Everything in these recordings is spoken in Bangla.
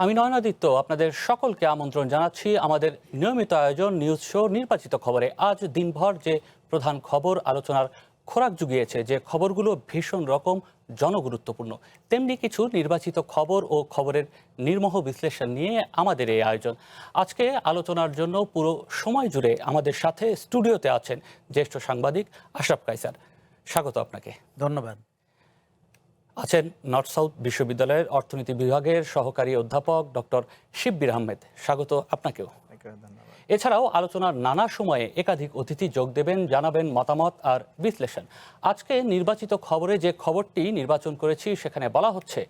আমি নয়নাদিত্য আপনাদের সকলকে আমন্ত্রণ জানাচ্ছি আমাদের নিয়মিত আয়োজন নিউজ শো নির্বাচিত খবরে। আজ দিনভর যে প্রধান খবর আলোচনার খোরাক জুগিয়েছে, যে খবরগুলো ভীষণ রকম জনগুরুত্বপূর্ণ, তেমনি কিছু নির্বাচিত খবর ও খবরের নির্মোহ বিশ্লেষণ নিয়ে আমাদের এই আয়োজন। আজকে আলোচনার জন্য পুরো সময় জুড়ে আমাদের সাথে স্টুডিওতে আছেন জ্যেষ্ঠ সাংবাদিক আশরাফ কায়সার। স্বাগত আপনাকে। ধন্যবাদ। আছেন নর্থ সাউথ বিশ্ববিদ্যালয়ের অর্থনীতি বিভাগের সহকারী অধ্যাপক ডক্টর শিব্বির আহমেদ। স্বাগত আপনাকেও। এছাড়াও আলোচনার নানা সময়ে একাধিক অতিথি যোগ দেবেন, জানাবেন মতামত আর বিশ্লেষণ। আজকে নির্বাচিত খবরে যে খবরটি নির্বাচন করেছি সেখানে বলা হচ্ছে,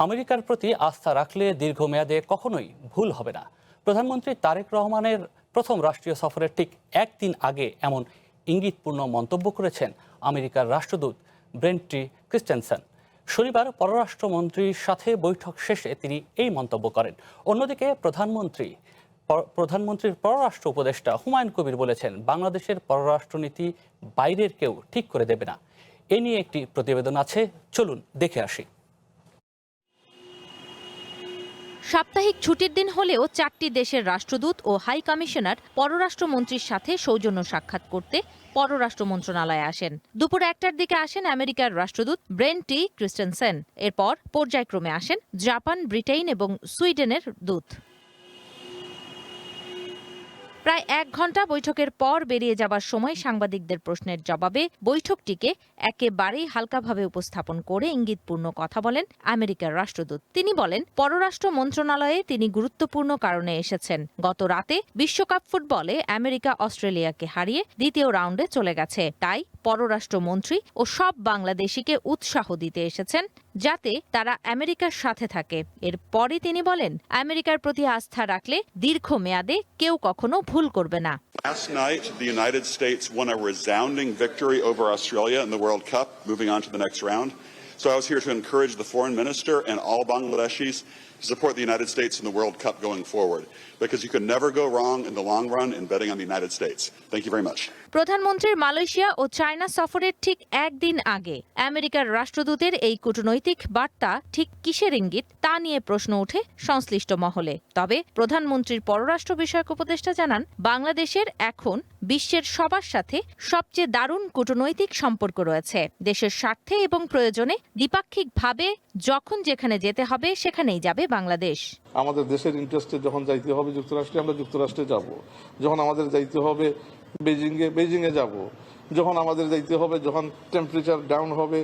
আমেরিকার প্রতি আস্থা রাখলে দীর্ঘমেয়াদে কখনোই ভুল হবে না। প্রধানমন্ত্রী তারেক রহমানের প্রথম রাষ্ট্রীয় সফরের ঠিক একদিন আগে এমন ইঙ্গিতপূর্ণ মন্তব্য করেছেন আমেরিকার রাষ্ট্রদূত ব্রেন্ট টি ক্রিস্টেনসেন। শনিবার পররাষ্ট্রমন্ত্রীর সাথে বৈঠক শেষে তিনি এই মন্তব্য করেন। অন্যদিকে প্রধানমন্ত্রীর পররাষ্ট্র উপদেষ্টা হুমায়ুন কবির বলেছেন, বাংলাদেশের পররাষ্ট্রনীতি বাইরের কেউ ঠিক করে দেবে না। এ নিয়ে একটি প্রতিবেদন আছে, চলুন দেখে আসি। সাপ্তাহিক ছুটির দিন হলেও 4টি দেশের রাষ্ট্রদূত ও হাই কমিশনার পররাষ্ট্রমন্ত্রীর সাথে সৌজন্য সাক্ষাৎ করতে পররাষ্ট্র মন্ত্রণালয়ে আসেন। দুপুর 1টার দিকে আসেন আমেরিকার রাষ্ট্রদূত ব্রেন্ট টি ক্রিস্টেনসেন। এরপর পর্যায়ক্রমে আসেন জাপান, ব্রিটেন এবং সুইডেনের দূত। প্রায় 1 ঘন্টা বৈঠকের পর বেরিয়ে যাবার সময় সাংবাদিকদের প্রশ্নের জবাবে বৈঠকটিকে একেবারেই হালকাভাবে উপস্থাপন করে ইঙ্গিতপূর্ণ কথা বলেন আমেরিকার রাষ্ট্রদূত। তিনি বলেন, পররাষ্ট্র মন্ত্রণালয়ে তিনি গুরুত্বপূর্ণ কারণে এসেছেন। গত রাতে বিশ্বকাপ ফুটবলে আমেরিকা অস্ট্রেলিয়াকে হারিয়ে দ্বিতীয় রাউন্ডে চলে গেছে। তাই পররাষ্ট্রমন্ত্রী ও সব বাংলাদেশিকে উৎসাহ দিতে এসেছেন যাতে তারা আমেরিকার সাথে থাকে। এরপরই তিনি বলেন, আমেরিকার প্রতি আস্থা রাখলে দীর্ঘমেয়াদে কেউ কখনো ভুল করবে না। Last night, the United States won a resounding victory over Australia in the World Cup, moving on to the next round. So I was here to encourage the foreign minister and all Bangladeshis to support the United States in the World Cup going forward, because you can never go wrong in the long run in betting on the United States. Thank you very much. প্রধানমন্ত্রীর মালয়েশিয়া ও চায়না সফরের ঠিক একদিন আগে আমেরিকার রাষ্ট্রদূতের এই কূটনৈতিক বার্তা ঠিক কিসের ইঙ্গিত তা নিয়ে প্রশ্ন ওঠে সংশ্লিষ্ট মহলে। তবে প্রধানমন্ত্রীর পররাষ্ট্র বিষয়ক উপদেষ্টা জানান, বাংলাদেশের এখন বিশ্বের সবার সাথে সবচেয়ে দারুণ কূটনৈতিক সম্পর্ক রয়েছে। দেশের স্বার্থে এবং প্রয়োজনে দ্বিপাক্ষিকভাবে যখন যেখানে যেতে হবে সেখানেই যাবে বাংলাদেশ। আমাদের দেশের ইন্টারেস্টে যখন যাইতে হবে যুক্তরাষ্ট্রে, আমরা যুক্তরাষ্ট্রে যাব। যখন আমাদের যাইতে হবে বেজিংয়ে যাব। যখন আমাদের যাইতে হবে, যখন টেম্পারেচার ডাউন হবে,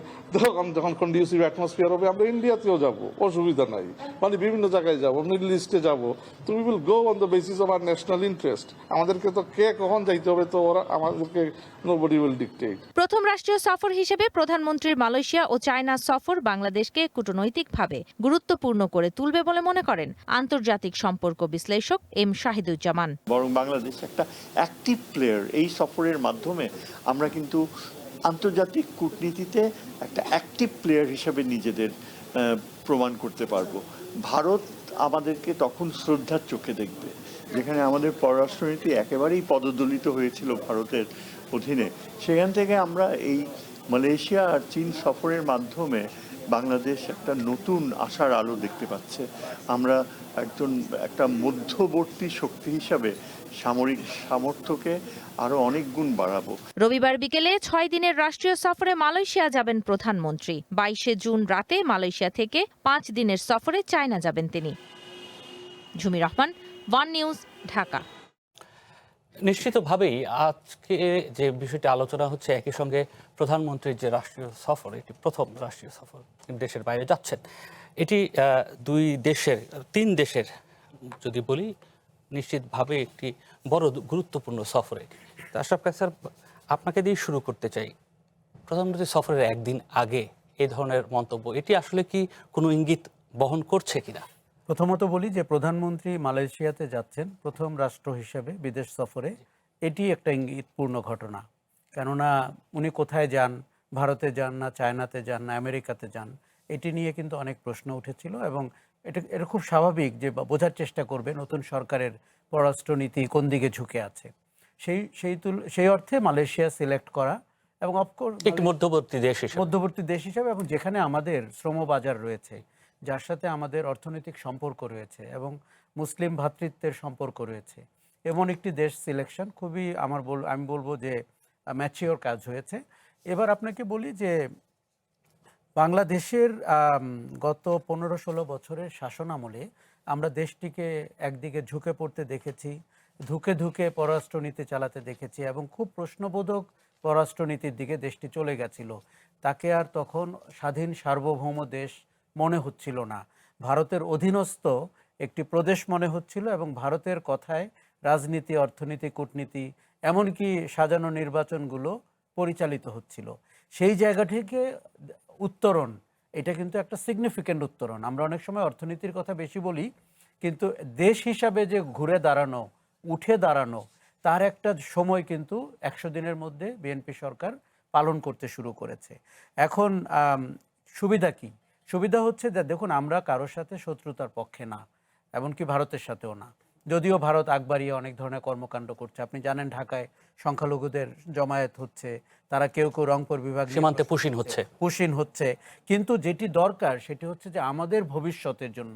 যখন কন্ডিউসিভ অ্যাটমসফিয়ার হবে, আমরা ইন্ডিয়াতেও যাব, অসুবিধা নাই। মানে বিভিন্ন জায়গায় যাব, মিডল ইস্টে যাব। তো we will go on the basis of our national interest. আমাদেরকে তো কে কখন যাইতে হবে তো ওরা আমাদেরকে নোবডি উইল ডিকটেট। প্রথম রাষ্ট্রীয় সফর হিসেবে প্রধানমন্ত্রীর মালয়েশিয়া ও চায়না সফর বাংলাদেশকে কূটনৈতিকভাবে গুরুত্বপূর্ণ করে তুলবে বলে মনে করেন আন্তর্জাতিক সম্পর্ক বিশ্লেষক এম শাহিদুজ্জামান। বরং বাংলাদেশ একটা অ্যাক্টিভ প্লেয়ার। এই সফরের মাধ্যমে আমরা কিন্তু আন্তর্জাতিক কূটনীতিতে একটা অ্যাক্টিভ প্লেয়ার হিসেবে নিজেদের প্রমাণ করতে পারবো। ভারত আমাদেরকে তখন শ্রদ্ধার চোখে দেখবে, যেখানে আমাদের পররাষ্ট্রনীতি একেবারেই পদদলিত হয়েছিল ভারতের অধীনে। সেখান থেকে আমরা এই মালয়েশিয়া আর চীন সফরের মাধ্যমে বাংলাদেশ একটা নতুন আশার আলো দেখতে পাচ্ছে। আমরা একটা মধ্যবর্তী শক্তি হিসাবে সামরিক সামর্থ্যকে আরো অনেক গুণ বাড়াবো। রবিবার বিকেলে 6 দিনের রাষ্ট্রীয় সফরে মালয়েশিয়া যাবেন প্রধানমন্ত্রী। 22শে জুন রাতে মালয়েশিয়া থেকে 5 দিনের সফরে চায়না যাবেন তিনি। ঝুমি রহমান, ওয়ান নিউজ, ঢাকা। নিশ্চিতভাবেই আজকে যে বিষয়টি আলোচনা হচ্ছে, একই সঙ্গে প্রধানমন্ত্রীর যে রাষ্ট্রীয় সফর, এটি প্রথম রাষ্ট্রীয় সফর, দেশের বাইরে যাচ্ছেন। এটি 3 দেশের যদি বলি, নিশ্চিতভাবে একটি বড় গুরুত্বপূর্ণ সফরে। আশরাফ কায়সার, আপনাকে দিয়ে শুরু করতে চাই। প্রধানমন্ত্রী সফরের একদিন আগে এই ধরনের মন্তব্য, এটি আসলে কি কোনো ইঙ্গিত বহন করছে কিনা? প্রথমত বলি যে প্রধানমন্ত্রী মালয়েশিয়াতে যাচ্ছেন প্রথম রাষ্ট্র হিসেবে বিদেশ সফরে। এটি একটা ইঙ্গিতপূর্ণ ঘটনা। কেননা উনি কোথায় যান, ভারতে যান না, চায়নাতে যান না, আমেরিকাতে যান, এটি নিয়ে কিন্তু অনেক প্রশ্ন উঠেছিল। এবং এটা খুব স্বাভাবিক যে বোঝার চেষ্টা করবে নতুন সরকারের পররাষ্ট্রনীতি কোন দিকে ঝুঁকে আছে। সেই অর্থে মালয়েশিয়া সিলেক্ট করা এবং অফকোর্স একটি মধ্যবর্তী দেশ হিসেবে এবং যেখানে আমাদের শ্রম বাজার রয়েছে, যার সাথে আমাদের অর্থনৈতিক সম্পর্ক রয়েছে এবং মুসলিম ভ্রাতৃত্বের সম্পর্ক রয়েছে, এমন একটি দেশ সিলেকশন খুবই আমি বলবো যে ম্যাচিওর কাজ হয়েছে। এবার আপনাকে বলি যে বাংলাদেশের গত 15-16 বছরের শাসনামলে আমরা দেশটিকে একদিকে ঝুঁকে পড়তে দেখেছি, ধুকে ধুকে পররাষ্ট্রনীতি চালাতে দেখেছি এবং খুব প্রশ্নবোধক পররাষ্ট্রনীতির দিকে দেশটি চলে গেছিল। তাকে আর তখন স্বাধীন সার্বভৌম দেশ মনে হচ্ছিল না, ভারতের অধীনস্থ একটি প্রদেশ মনে হচ্ছিল এবং ভারতের কথায় রাজনীতি, অর্থনীতি, কূটনীতি এমনকি সাজানো নির্বাচনগুলো পরিচালিত হচ্ছিল। সেই জায়গা থেকে উত্তরণ, এটা কিন্তু একটা সিগনিফিক্যান্ট উত্তরণ। আমরা অনেক সময় অর্থনীতির কথা বেশি বলি, কিন্তু দেশ হিসাবে যে ঘুরে দাঁড়ানো, উঠে দাঁড়ানো, তার একটা সময় কিন্তু 100 দিনের মধ্যে বিএনপি সরকার পালন করতে শুরু করেছে। এখন সুবিধা কি? সুবিধা হচ্ছে যে দেখুন, আমরা কারোর সাথে শত্রুতার পক্ষে না, এমনকি ভারতের সাথেও না। যদিও ভারত আগ বাড়িয়ে অনেক ধরনের কর্মকাণ্ড করছে, আপনি জানেন ঢাকায় সংখ্যালঘুদের জমায়েত হচ্ছে, তারা কেউ কেউ রংপুর বিভাগ সীমান্তে পুশিন হচ্ছে। কিন্তু যেটি দরকার সেটি হচ্ছে যে আমাদের ভবিষ্যতের জন্য,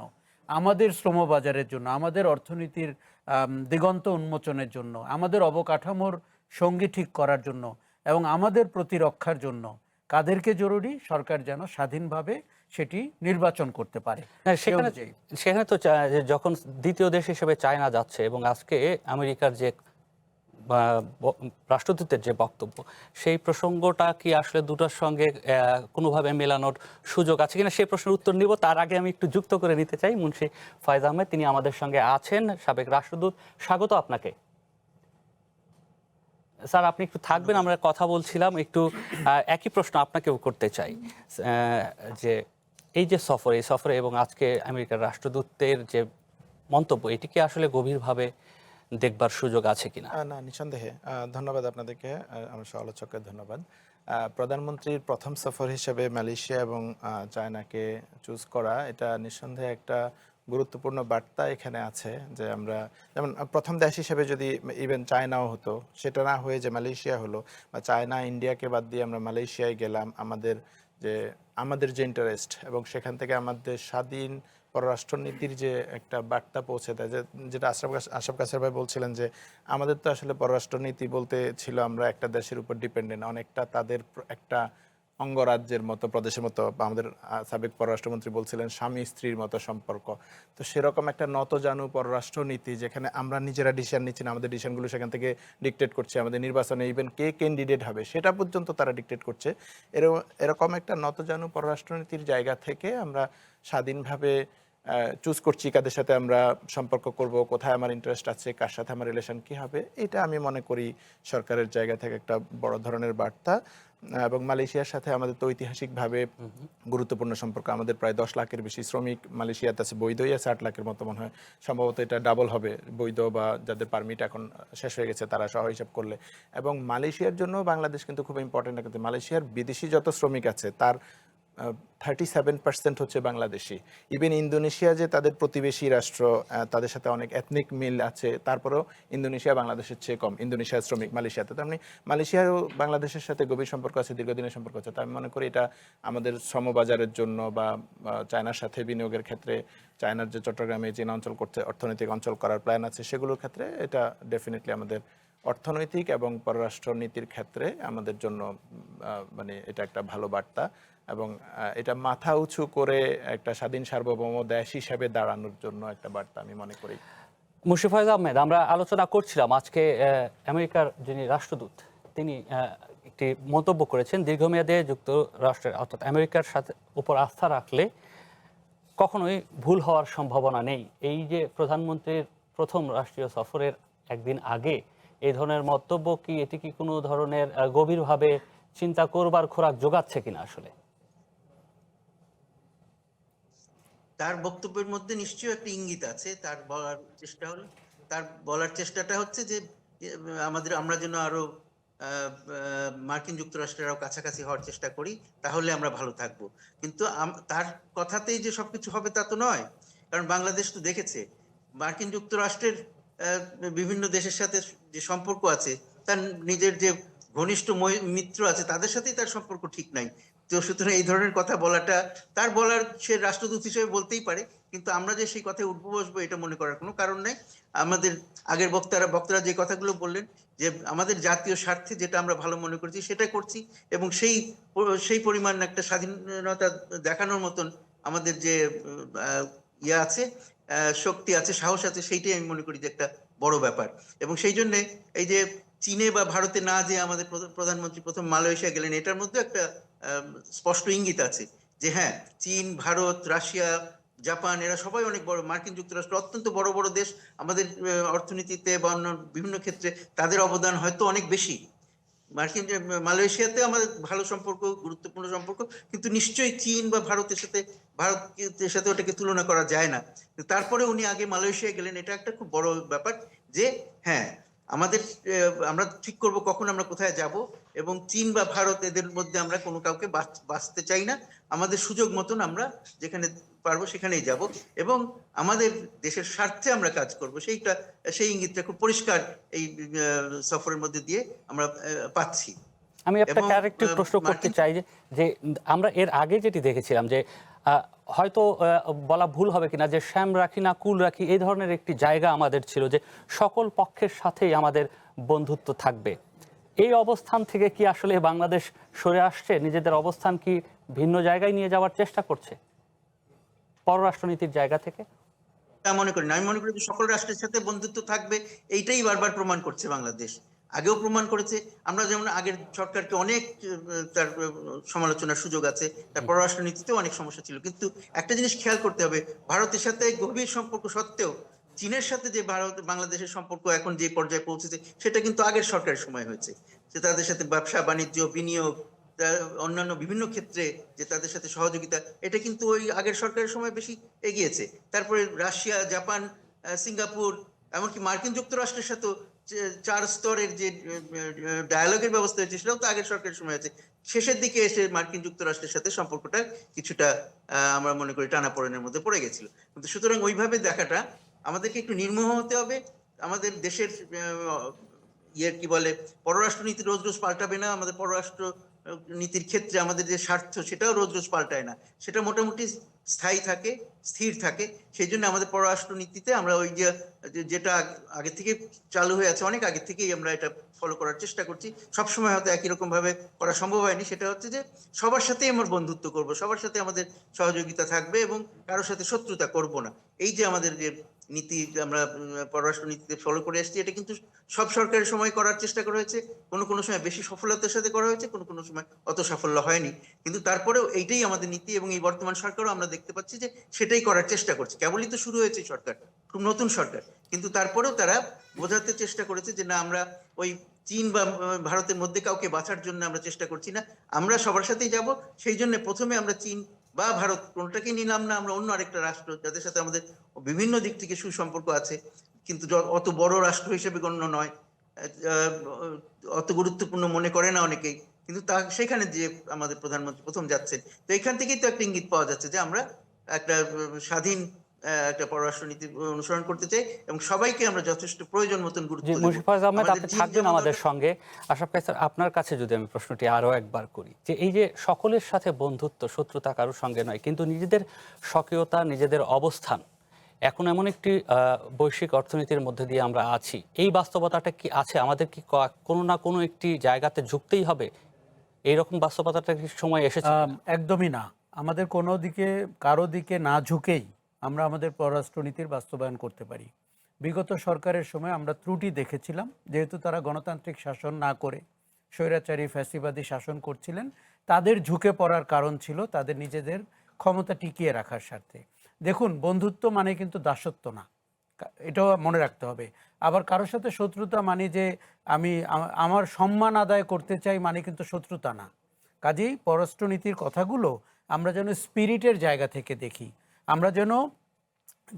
আমাদের শ্রমবাজারের জন্য, আমাদের অর্থনীতির দিগন্ত উন্মোচনের জন্য, আমাদের অবকাঠামোর সঙ্গী ঠিক করার জন্য এবং আমাদের প্রতিরক্ষার জন্য কাদেরকে জরুরি? সরকার যেন স্বাধীনভাবে সেটি নির্বাচন করতে পারে। সেখানে তো যখন দ্বিতীয় দেশ হিসেবে চায়না যাচ্ছে এবং আজকে আমেরিকার যে রাষ্ট্রদূতের যে বক্তব্য, সেই প্রসঙ্গটা কি আসলে দুটোর সঙ্গে কোনোভাবে মেলানোর সুযোগ আছে কিনা, সেই প্রশ্নের উত্তর নিব। তার আগে আমি একটু যুক্ত করে নিতে চাই মুন্সি ফয়েজ আহমেদ, তিনি আমাদের সঙ্গে আছেন, সাবেক রাষ্ট্রদূত। স্বাগত আপনাকে স্যার, আপনি একটু থাকবেন, আমরা কথা বলছিলাম একটু। একই প্রশ্ন আপনাকেও করতে চাই যে এই যে এই সফরে এবং আজকে আমেরিকার রাষ্ট্রদূতের যে মন্তব্য, এটিকে আসলে গভীরভাবে দেখবার সুযোগ আছে কিনা? না, নিঃসন্দেহে। ধন্যবাদ আপনাদেরকে, আমার সহ-আলোচককে ধন্যবাদ। প্রধানমন্ত্রীর প্রথম সফর হিসেবে মালয়েশিয়া এবং চায়নাকে চুজ করা, এটা নিঃসন্দেহে একটা গুরুত্বপূর্ণ বার্তা এখানে আছে। যে আমরা যেমন প্রথম দেশ হিসেবে যদি ইভেন চায়নাও হতো, সেটা না হয়ে যে মালয়েশিয়া হলো, বা চায়না ইন্ডিয়াকে বাদ দিয়ে আমরা মালয়েশিয়ায় গেলাম, আমাদের যে ইন্টারেস্ট এবং সেখান থেকে আমাদের স্বাধীন পররাষ্ট্রনীতির যে একটা বার্তা পৌঁছে দেয়, যেটা আশরাফ কাসের ভাই বলছিলেন যে আমাদের তো আসলে পররাষ্ট্রনীতি বলতে ছিল আমরা একটা দেশের উপর ডিপেন্ডেন্ট, অনেকটা তাদের একটা অঙ্গরাজ্যের মতো, প্রদেশের মতো। আমাদের সাবেক পররাষ্ট্রমন্ত্রী বলছিলেন স্বামী স্ত্রীর মতো সম্পর্ক। তো সেরকম একটা নতজানু পররাষ্ট্রনীতি, যেখানে আমরা নিজেরা ডিসিশন নিচ্ছি না, আমাদের ডিসিশনগুলো সেখান থেকে ডিকটেট করছে, আমাদের নির্বাচনে ইভেন কে ক্যান্ডিডেট হবে সেটা পর্যন্ত তারা ডিকটেট করছে। এরকম একটা নতজানু পররাষ্ট্রনীতির জায়গা থেকে আমরা স্বাধীনভাবে চুজ করছি কাদের সাথে আমরা সম্পর্ক করব, কোথায় আমার ইন্টারেস্ট আছে, কার সাথে আমার রিলেশন কী হবে। এটা আমি মনে করি সরকারের জায়গা থেকে একটা বড় ধরনের বার্তা। এবং মালয়েশিয়ার সাথে আমাদের তো ঐতিহাসিকভাবে গুরুত্বপূর্ণ সম্পর্ক। আমাদের প্রায় 10 লাখের বেশি শ্রমিক মালয়েশিয়াতে আছে, বৈধই আছে 8 লাখের মতো মনে হয়, সম্ভবত এটা ডাবল হবে বৈধ বা যাদের পারমিট এখন শেষ হয়ে গেছে তারা সহ হিসাব করলে। এবং মালয়েশিয়ার জন্য বাংলাদেশ কিন্তু খুব ইম্পর্টেন্ট। কিন্তু মালয়েশিয়ার বিদেশি যত শ্রমিক আছে তার 37% হচ্ছে বাংলাদেশি। ইভেন ইন্দোনেশিয়া যে তাদের প্রতিবেশী রাষ্ট্র, তাদের সাথে অনেক এথনিক মিল আছে, তারপরেও ইন্দোনেশিয়া বাংলাদেশের চেয়ে কম ইন্দোনেশিয়ার শ্রমিক মালয়েশিয়াতে। তার মানে মালয়েশিয়ারও বাংলাদেশের সাথে গভীর সম্পর্ক আছে, দীর্ঘদিনের সম্পর্ক আছে। তো আমি মনে করি এটা আমাদের শ্রমবাজারের জন্য বা চায়নার সাথে বিনিয়োগের ক্ষেত্রে, চায়নার যে চট্টগ্রামে চীনা অঞ্চল করতে অর্থনৈতিক অঞ্চল করার প্ল্যান আছে, সেগুলোর ক্ষেত্রে এটা ডেফিনেটলি আমাদের অর্থনৈতিক এবং পররাষ্ট্রনীতির ক্ষেত্রে আমাদের জন্য মানে এটা একটা ভালো বার্তা। এবং এটা মাথা উঁচু করে একটা স্বাধীন সার্বভৌম দেশ হিসেবে দাঁড়ানোর জন্য একটা বার্তা আমি মনে করি। মুন্সি ফয়েজ আহমেদ, আমরা আলোচনা করছিলাম আজকে আমেরিকার যিনি রাষ্ট্রদূত, তিনি একটি মন্তব্য করেছেন, দীর্ঘমেয়াদে যুক্তরাষ্ট্রের অর্থাৎ আমেরিকার সাথে উপর আস্থা রাখলে কখনোই ভুল হওয়ার সম্ভাবনা নেই। এই যে প্রধানমন্ত্রীর প্রথম রাষ্ট্রীয় সফরের একদিন আগে এই ধরনের মন্তব্য, কি এটি কি কোনো ধরনের গভীরভাবে চিন্তা করবার খোরাক যোগাচ্ছে কিনা? আসলে তার বক্তব্যের মধ্যে নিশ্চয়ই একটা ইঙ্গিত আছে। তার বলার চেষ্টাটা হচ্ছে যে আমরা যেন আরো মার্কিন যুক্তরাষ্ট্রের আরো কাছাকাছি হওয়ার চেষ্টা করি, তাহলে আমরা ভালো থাকবো। কিন্তু তার কথাতেই যে সবকিছু হবে তা তো নয়, কারণ বাংলাদেশ তো দেখেছে মার্কিন যুক্তরাষ্ট্রের বিভিন্ন দেশের সাথে যে সম্পর্ক আছে, তার নিজের যে ঘনিষ্ঠ মিত্র আছে তাদের সাথেই তার সম্পর্ক ঠিক নাই। তো সুতরাং এই ধরনের কথা বলাটা তার বলার, সে রাষ্ট্রদূত হিসেবে বলতেই পারে, কিন্তু আমরা যে সেই কথায় উঠবো বসবো এটা মনে করার কোনো কারণ নাই। আমাদের আগের বক্তারা যে কথাগুলো বললেন, যে আমাদের জাতীয় স্বার্থে যেটা আমরা ভালো মনে করছি সেটা করছি, এবং সেই পরিমাণ একটা স্বাধীনতা দেখানোর মতন আমাদের যে ইয়ে আছে, শক্তি আছে, সাহস আছে, সেইটাই আমি মনে করি যে একটা বড় ব্যাপার। এবং সেই জন্য এই যে চীনে বা ভারতে না যে আমাদের প্রধানমন্ত্রী প্রথম মালয়েশিয়া গেলেন, এটার মধ্যে একটা স্পষ্ট ইঙ্গিত আছে যে হ্যাঁ, চীন, ভারত, রাশিয়া, জাপান এরা সবাই অনেক বড়, মার্কিন যুক্তরাষ্ট্র অত্যন্ত বড় বড় দেশ, আমাদের অর্থনীতিতে বা অন্য বিভিন্ন ক্ষেত্রে তাদের অবদান হয়তো অনেক বেশি। মালয়েশিয়াতে আমাদের ভালো সম্পর্ক, গুরুত্বপূর্ণ সম্পর্ক, কিন্তু নিশ্চয়ই চীন বা ভারতের সাথে ওটাকে তুলনা করা যায় না। তারপরে উনি আগে মালয়েশিয়া গেলেন, এটা একটা খুব বড় ব্যাপার যে হ্যাঁ, আমরা ঠিক করব কখন আমরা কোথায় যাব, এবং চীন বা ভারত এদের মধ্যে আমরা কোনো কাউকে বাঁচতে চাই না, আমাদের সুযোগ মতন আমরা যেখানে পারবো সেখানেই যাব, এবং আমাদের দেশের স্বার্থে আমরা কাজ করব, সেই ইঙ্গিতটা খুব পরিষ্কার এই সফরের মধ্যে দিয়ে আমরা পাচ্ছি। আমি আপনাকে আরেকটি প্রশ্ন করতে চাই যে আমরা এর আগে যেটি দেখেছিলাম যে হয়তো বলা ভুল হবে কিনা যে শ্যাম রাখি না কুল রাখি, এই ধরনের একটি জায়গা আমাদের ছিল যে সকল পক্ষের সাথেই আমাদের বন্ধুত্ব থাকবে। এই অবস্থান থেকে কি আসলে বাংলাদেশ সরে আসছে? নিজেদের অবস্থান কি ভিন্ন জায়গায় নিয়ে যাওয়ার চেষ্টা করছে পররাষ্ট্রনীতির জায়গা থেকে? তা মনে করি না। আমি মনে করি যে সকল রাষ্ট্রের সাথে বন্ধুত্ব থাকবে, এইটাই বারবার প্রমাণ করছে বাংলাদেশ, আগেও প্রমাণ করেছে। আমরা যেমন আগের সরকারকে অনেক তার সমালোচনার সুযোগ আছে, তার পররাষ্ট্র নীতিতেও অনেক সমস্যা ছিল, কিন্তু একটা জিনিস খেয়াল করতে হবে, ভারতের সাথে গভীর সম্পর্ক সত্ত্বেও চীনের সাথে যে বাংলাদেশের সম্পর্ক এখন যে পর্যায়ে পৌঁছেছে, সেটা কিন্তু আগের সরকারের সময় হয়েছে। যে তাদের সাথে ব্যবসা বাণিজ্য, বিনিয়োগ, অন্যান্য বিভিন্ন ক্ষেত্রে যে তাদের সাথে সহযোগিতা, এটা কিন্তু ওই আগের সরকারের সময় বেশি এগিয়েছে। তারপরে রাশিয়া, জাপান, সিঙ্গাপুর, এমনকি মার্কিন যুক্তরাষ্ট্রের সাথে 4 স্তরের যে ডায়ালগের ব্যবস্থা হয়েছে, সেটাও তো আগের সরকারের সময় আছে। শেষের দিকে এসে মার্কিন যুক্তরাষ্ট্রের সাথে সম্পর্কটা কিছুটা আমরা মনে করি টানাপোড়েনের মধ্যে পড়ে গেছিল। কিন্তু সুতরাং ওইভাবে দেখাটা, আমাদেরকে একটু নির্মোহ হতে হবে। আমাদের দেশের কি বলে, পররাষ্ট্রনীতি রোজ রোজ পাল্টাবে না। আমাদের পররাষ্ট্র নীতির ক্ষেত্রে আমাদের যে স্বার্থ, সেটাও রোজ রোজ পাল্টায় না, সেটা মোটামুটি স্থায়ী থাকে, স্থির থাকে। সেই জন্য আমাদের পররাষ্ট্র নীতিতে আমরা ওই যেটা আগে থেকে চালু হয়ে আছে, অনেক আগে থেকেই আমরা এটা ফলো করার চেষ্টা করছি। সবসময় হয়তো একই রকম ভাবে করা সম্ভব হয়নি। সেটা হচ্ছে যে সবার সাথেই আমরা বন্ধুত্ব করব, সবার সাথে আমাদের সহযোগিতা থাকবে, এবং কারোর সাথে শত্রুতা করব না। এই যে আমাদের যে নীতি আমরা পররাষ্ট্র নীতিতে ফলো করে এসেছি, এটা কিন্তু সব সরকারের সময় করার চেষ্টা করা হয়েছে। কোনো সময় বেশি সফলতার সাথে করা হয়েছে, কোনো সময় অত সাফল্য হয়নি, কিন্তু তারপরেও এইটাই আমাদের নীতি। এবং এই বর্তমান সরকারও আমরা দেখতে পাচ্ছি যে সেটাই করার চেষ্টা করছে। কেবলই তো শুরু হয়েছে সরকার, খুব নতুন সরকার, কিন্তু তারপরেও তারা বোঝাতে চেষ্টা করেছে যে না, আমরা ওই চীন বা ভারতের মধ্যে কাউকে বাঁচার জন্য আমরা চেষ্টা করছি না, আমরা সবার সাথেই যাব। সেই জন্য প্রথমে আমরা চীন বা ভারত কোনটাকেই নিলাম না, আমরা অন্য আরেকটা রাষ্ট্র যাদের সাথে আমাদের বিভিন্ন দিক থেকে সুসম্পর্ক আছে, কিন্তু অত বড় রাষ্ট্র হিসেবে গণ্য নয়, অত গুরুত্বপূর্ণ মনে করে না অনেকেই, কিন্তু সেখানে যে আমাদের প্রধানমন্ত্রী প্রথম যাচ্ছেন, তো এখান থেকেই তো একটা ইঙ্গিত পাওয়া যাচ্ছে যে আমরা একটা স্বাধীন একটা পররাষ্ট্রনীতি অনুসরণ করতে চাই, এবং সবাইকে আমরা যথেষ্ট প্রয়োজন মতন গুরুত্ব দেব। মুশফিকুর আহমেদ, আপনি থাকবেন আমাদের সঙ্গে। আশরাফ কায়েস স্যার, আপনার কাছে যদি আমি প্রশ্নটি আরো একবার করি, যে এই যে সকলের সাথে বন্ধুত্ব, শত্রুতা কারোর সঙ্গে নয়, কিন্তু নিজেদের স্বকীয়তা, নিজেদের অবস্থান, এখন এমন একটি বৈশ্বিক অর্থনীতির মধ্যে দিয়ে আমরা আছি, এই বাস্তবতাটা কি আছে? আমাদের কি কোনো না কোনো একটি জায়গাতে ঝুঁকতেই হবে? এইরকম বাস্তবতাটা কি সময় এসেছে? একদমই না। আমাদের কোনো দিকে, কারো দিকে না ঝুঁকেই আমরা আমাদের পররাষ্ট্রনীতির বাস্তবায়ন করতে পারি। বিগত সরকারের সময় আমরা ত্রুটি দেখেছিলাম, যেহেতু তারা গণতান্ত্রিক শাসন না করে স্বৈরাচারী ফ্যাসিবাদী শাসন করছিলেন। তাদের ঝুঁকে পড়ার কারণ ছিল তাদের নিজেদের ক্ষমতা টিকিয়ে রাখার স্বার্থে। দেখুন, বন্ধুত্ব মানে কিন্তু দাসত্ব না, এটাও মনে রাখতে হবে। আবার কারোর সাথে শত্রুতা মানে যে আমি আমার সম্মান আদায় করতে চাই মানে কিন্তু শত্রুতা না। কাজেই পররাষ্ট্রনীতির কথাগুলো আমরা যেন স্পিরিটের জায়গা থেকে দেখি, আমরা যেন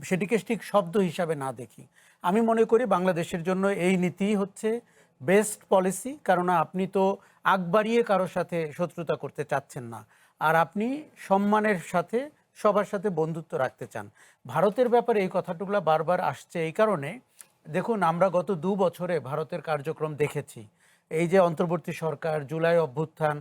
সেটিকে ঠিক শব্দ হিসাবে না দেখি। আমি মনে করি বাংলাদেশের জন্য এই নীতি হচ্ছে বেস্ট পলিসি, কারণ আপনি তো আগ বাড়িয়ে কারোর সাথে শত্রুতা করতে চাচ্ছেন না, আর আপনি সম্মানের সাথে সবার সাথে বন্ধুত্ব রাখতে চান। ভারতের ব্যাপারে এই কথাটুকু বারবার আসছে এই কারণে, দেখুন আমরা গত 2 বছরে ভারতের কার্যক্রম দেখেছি। এই যে অন্তর্বর্তী সরকার, জুলাই অভ্যুত্থান,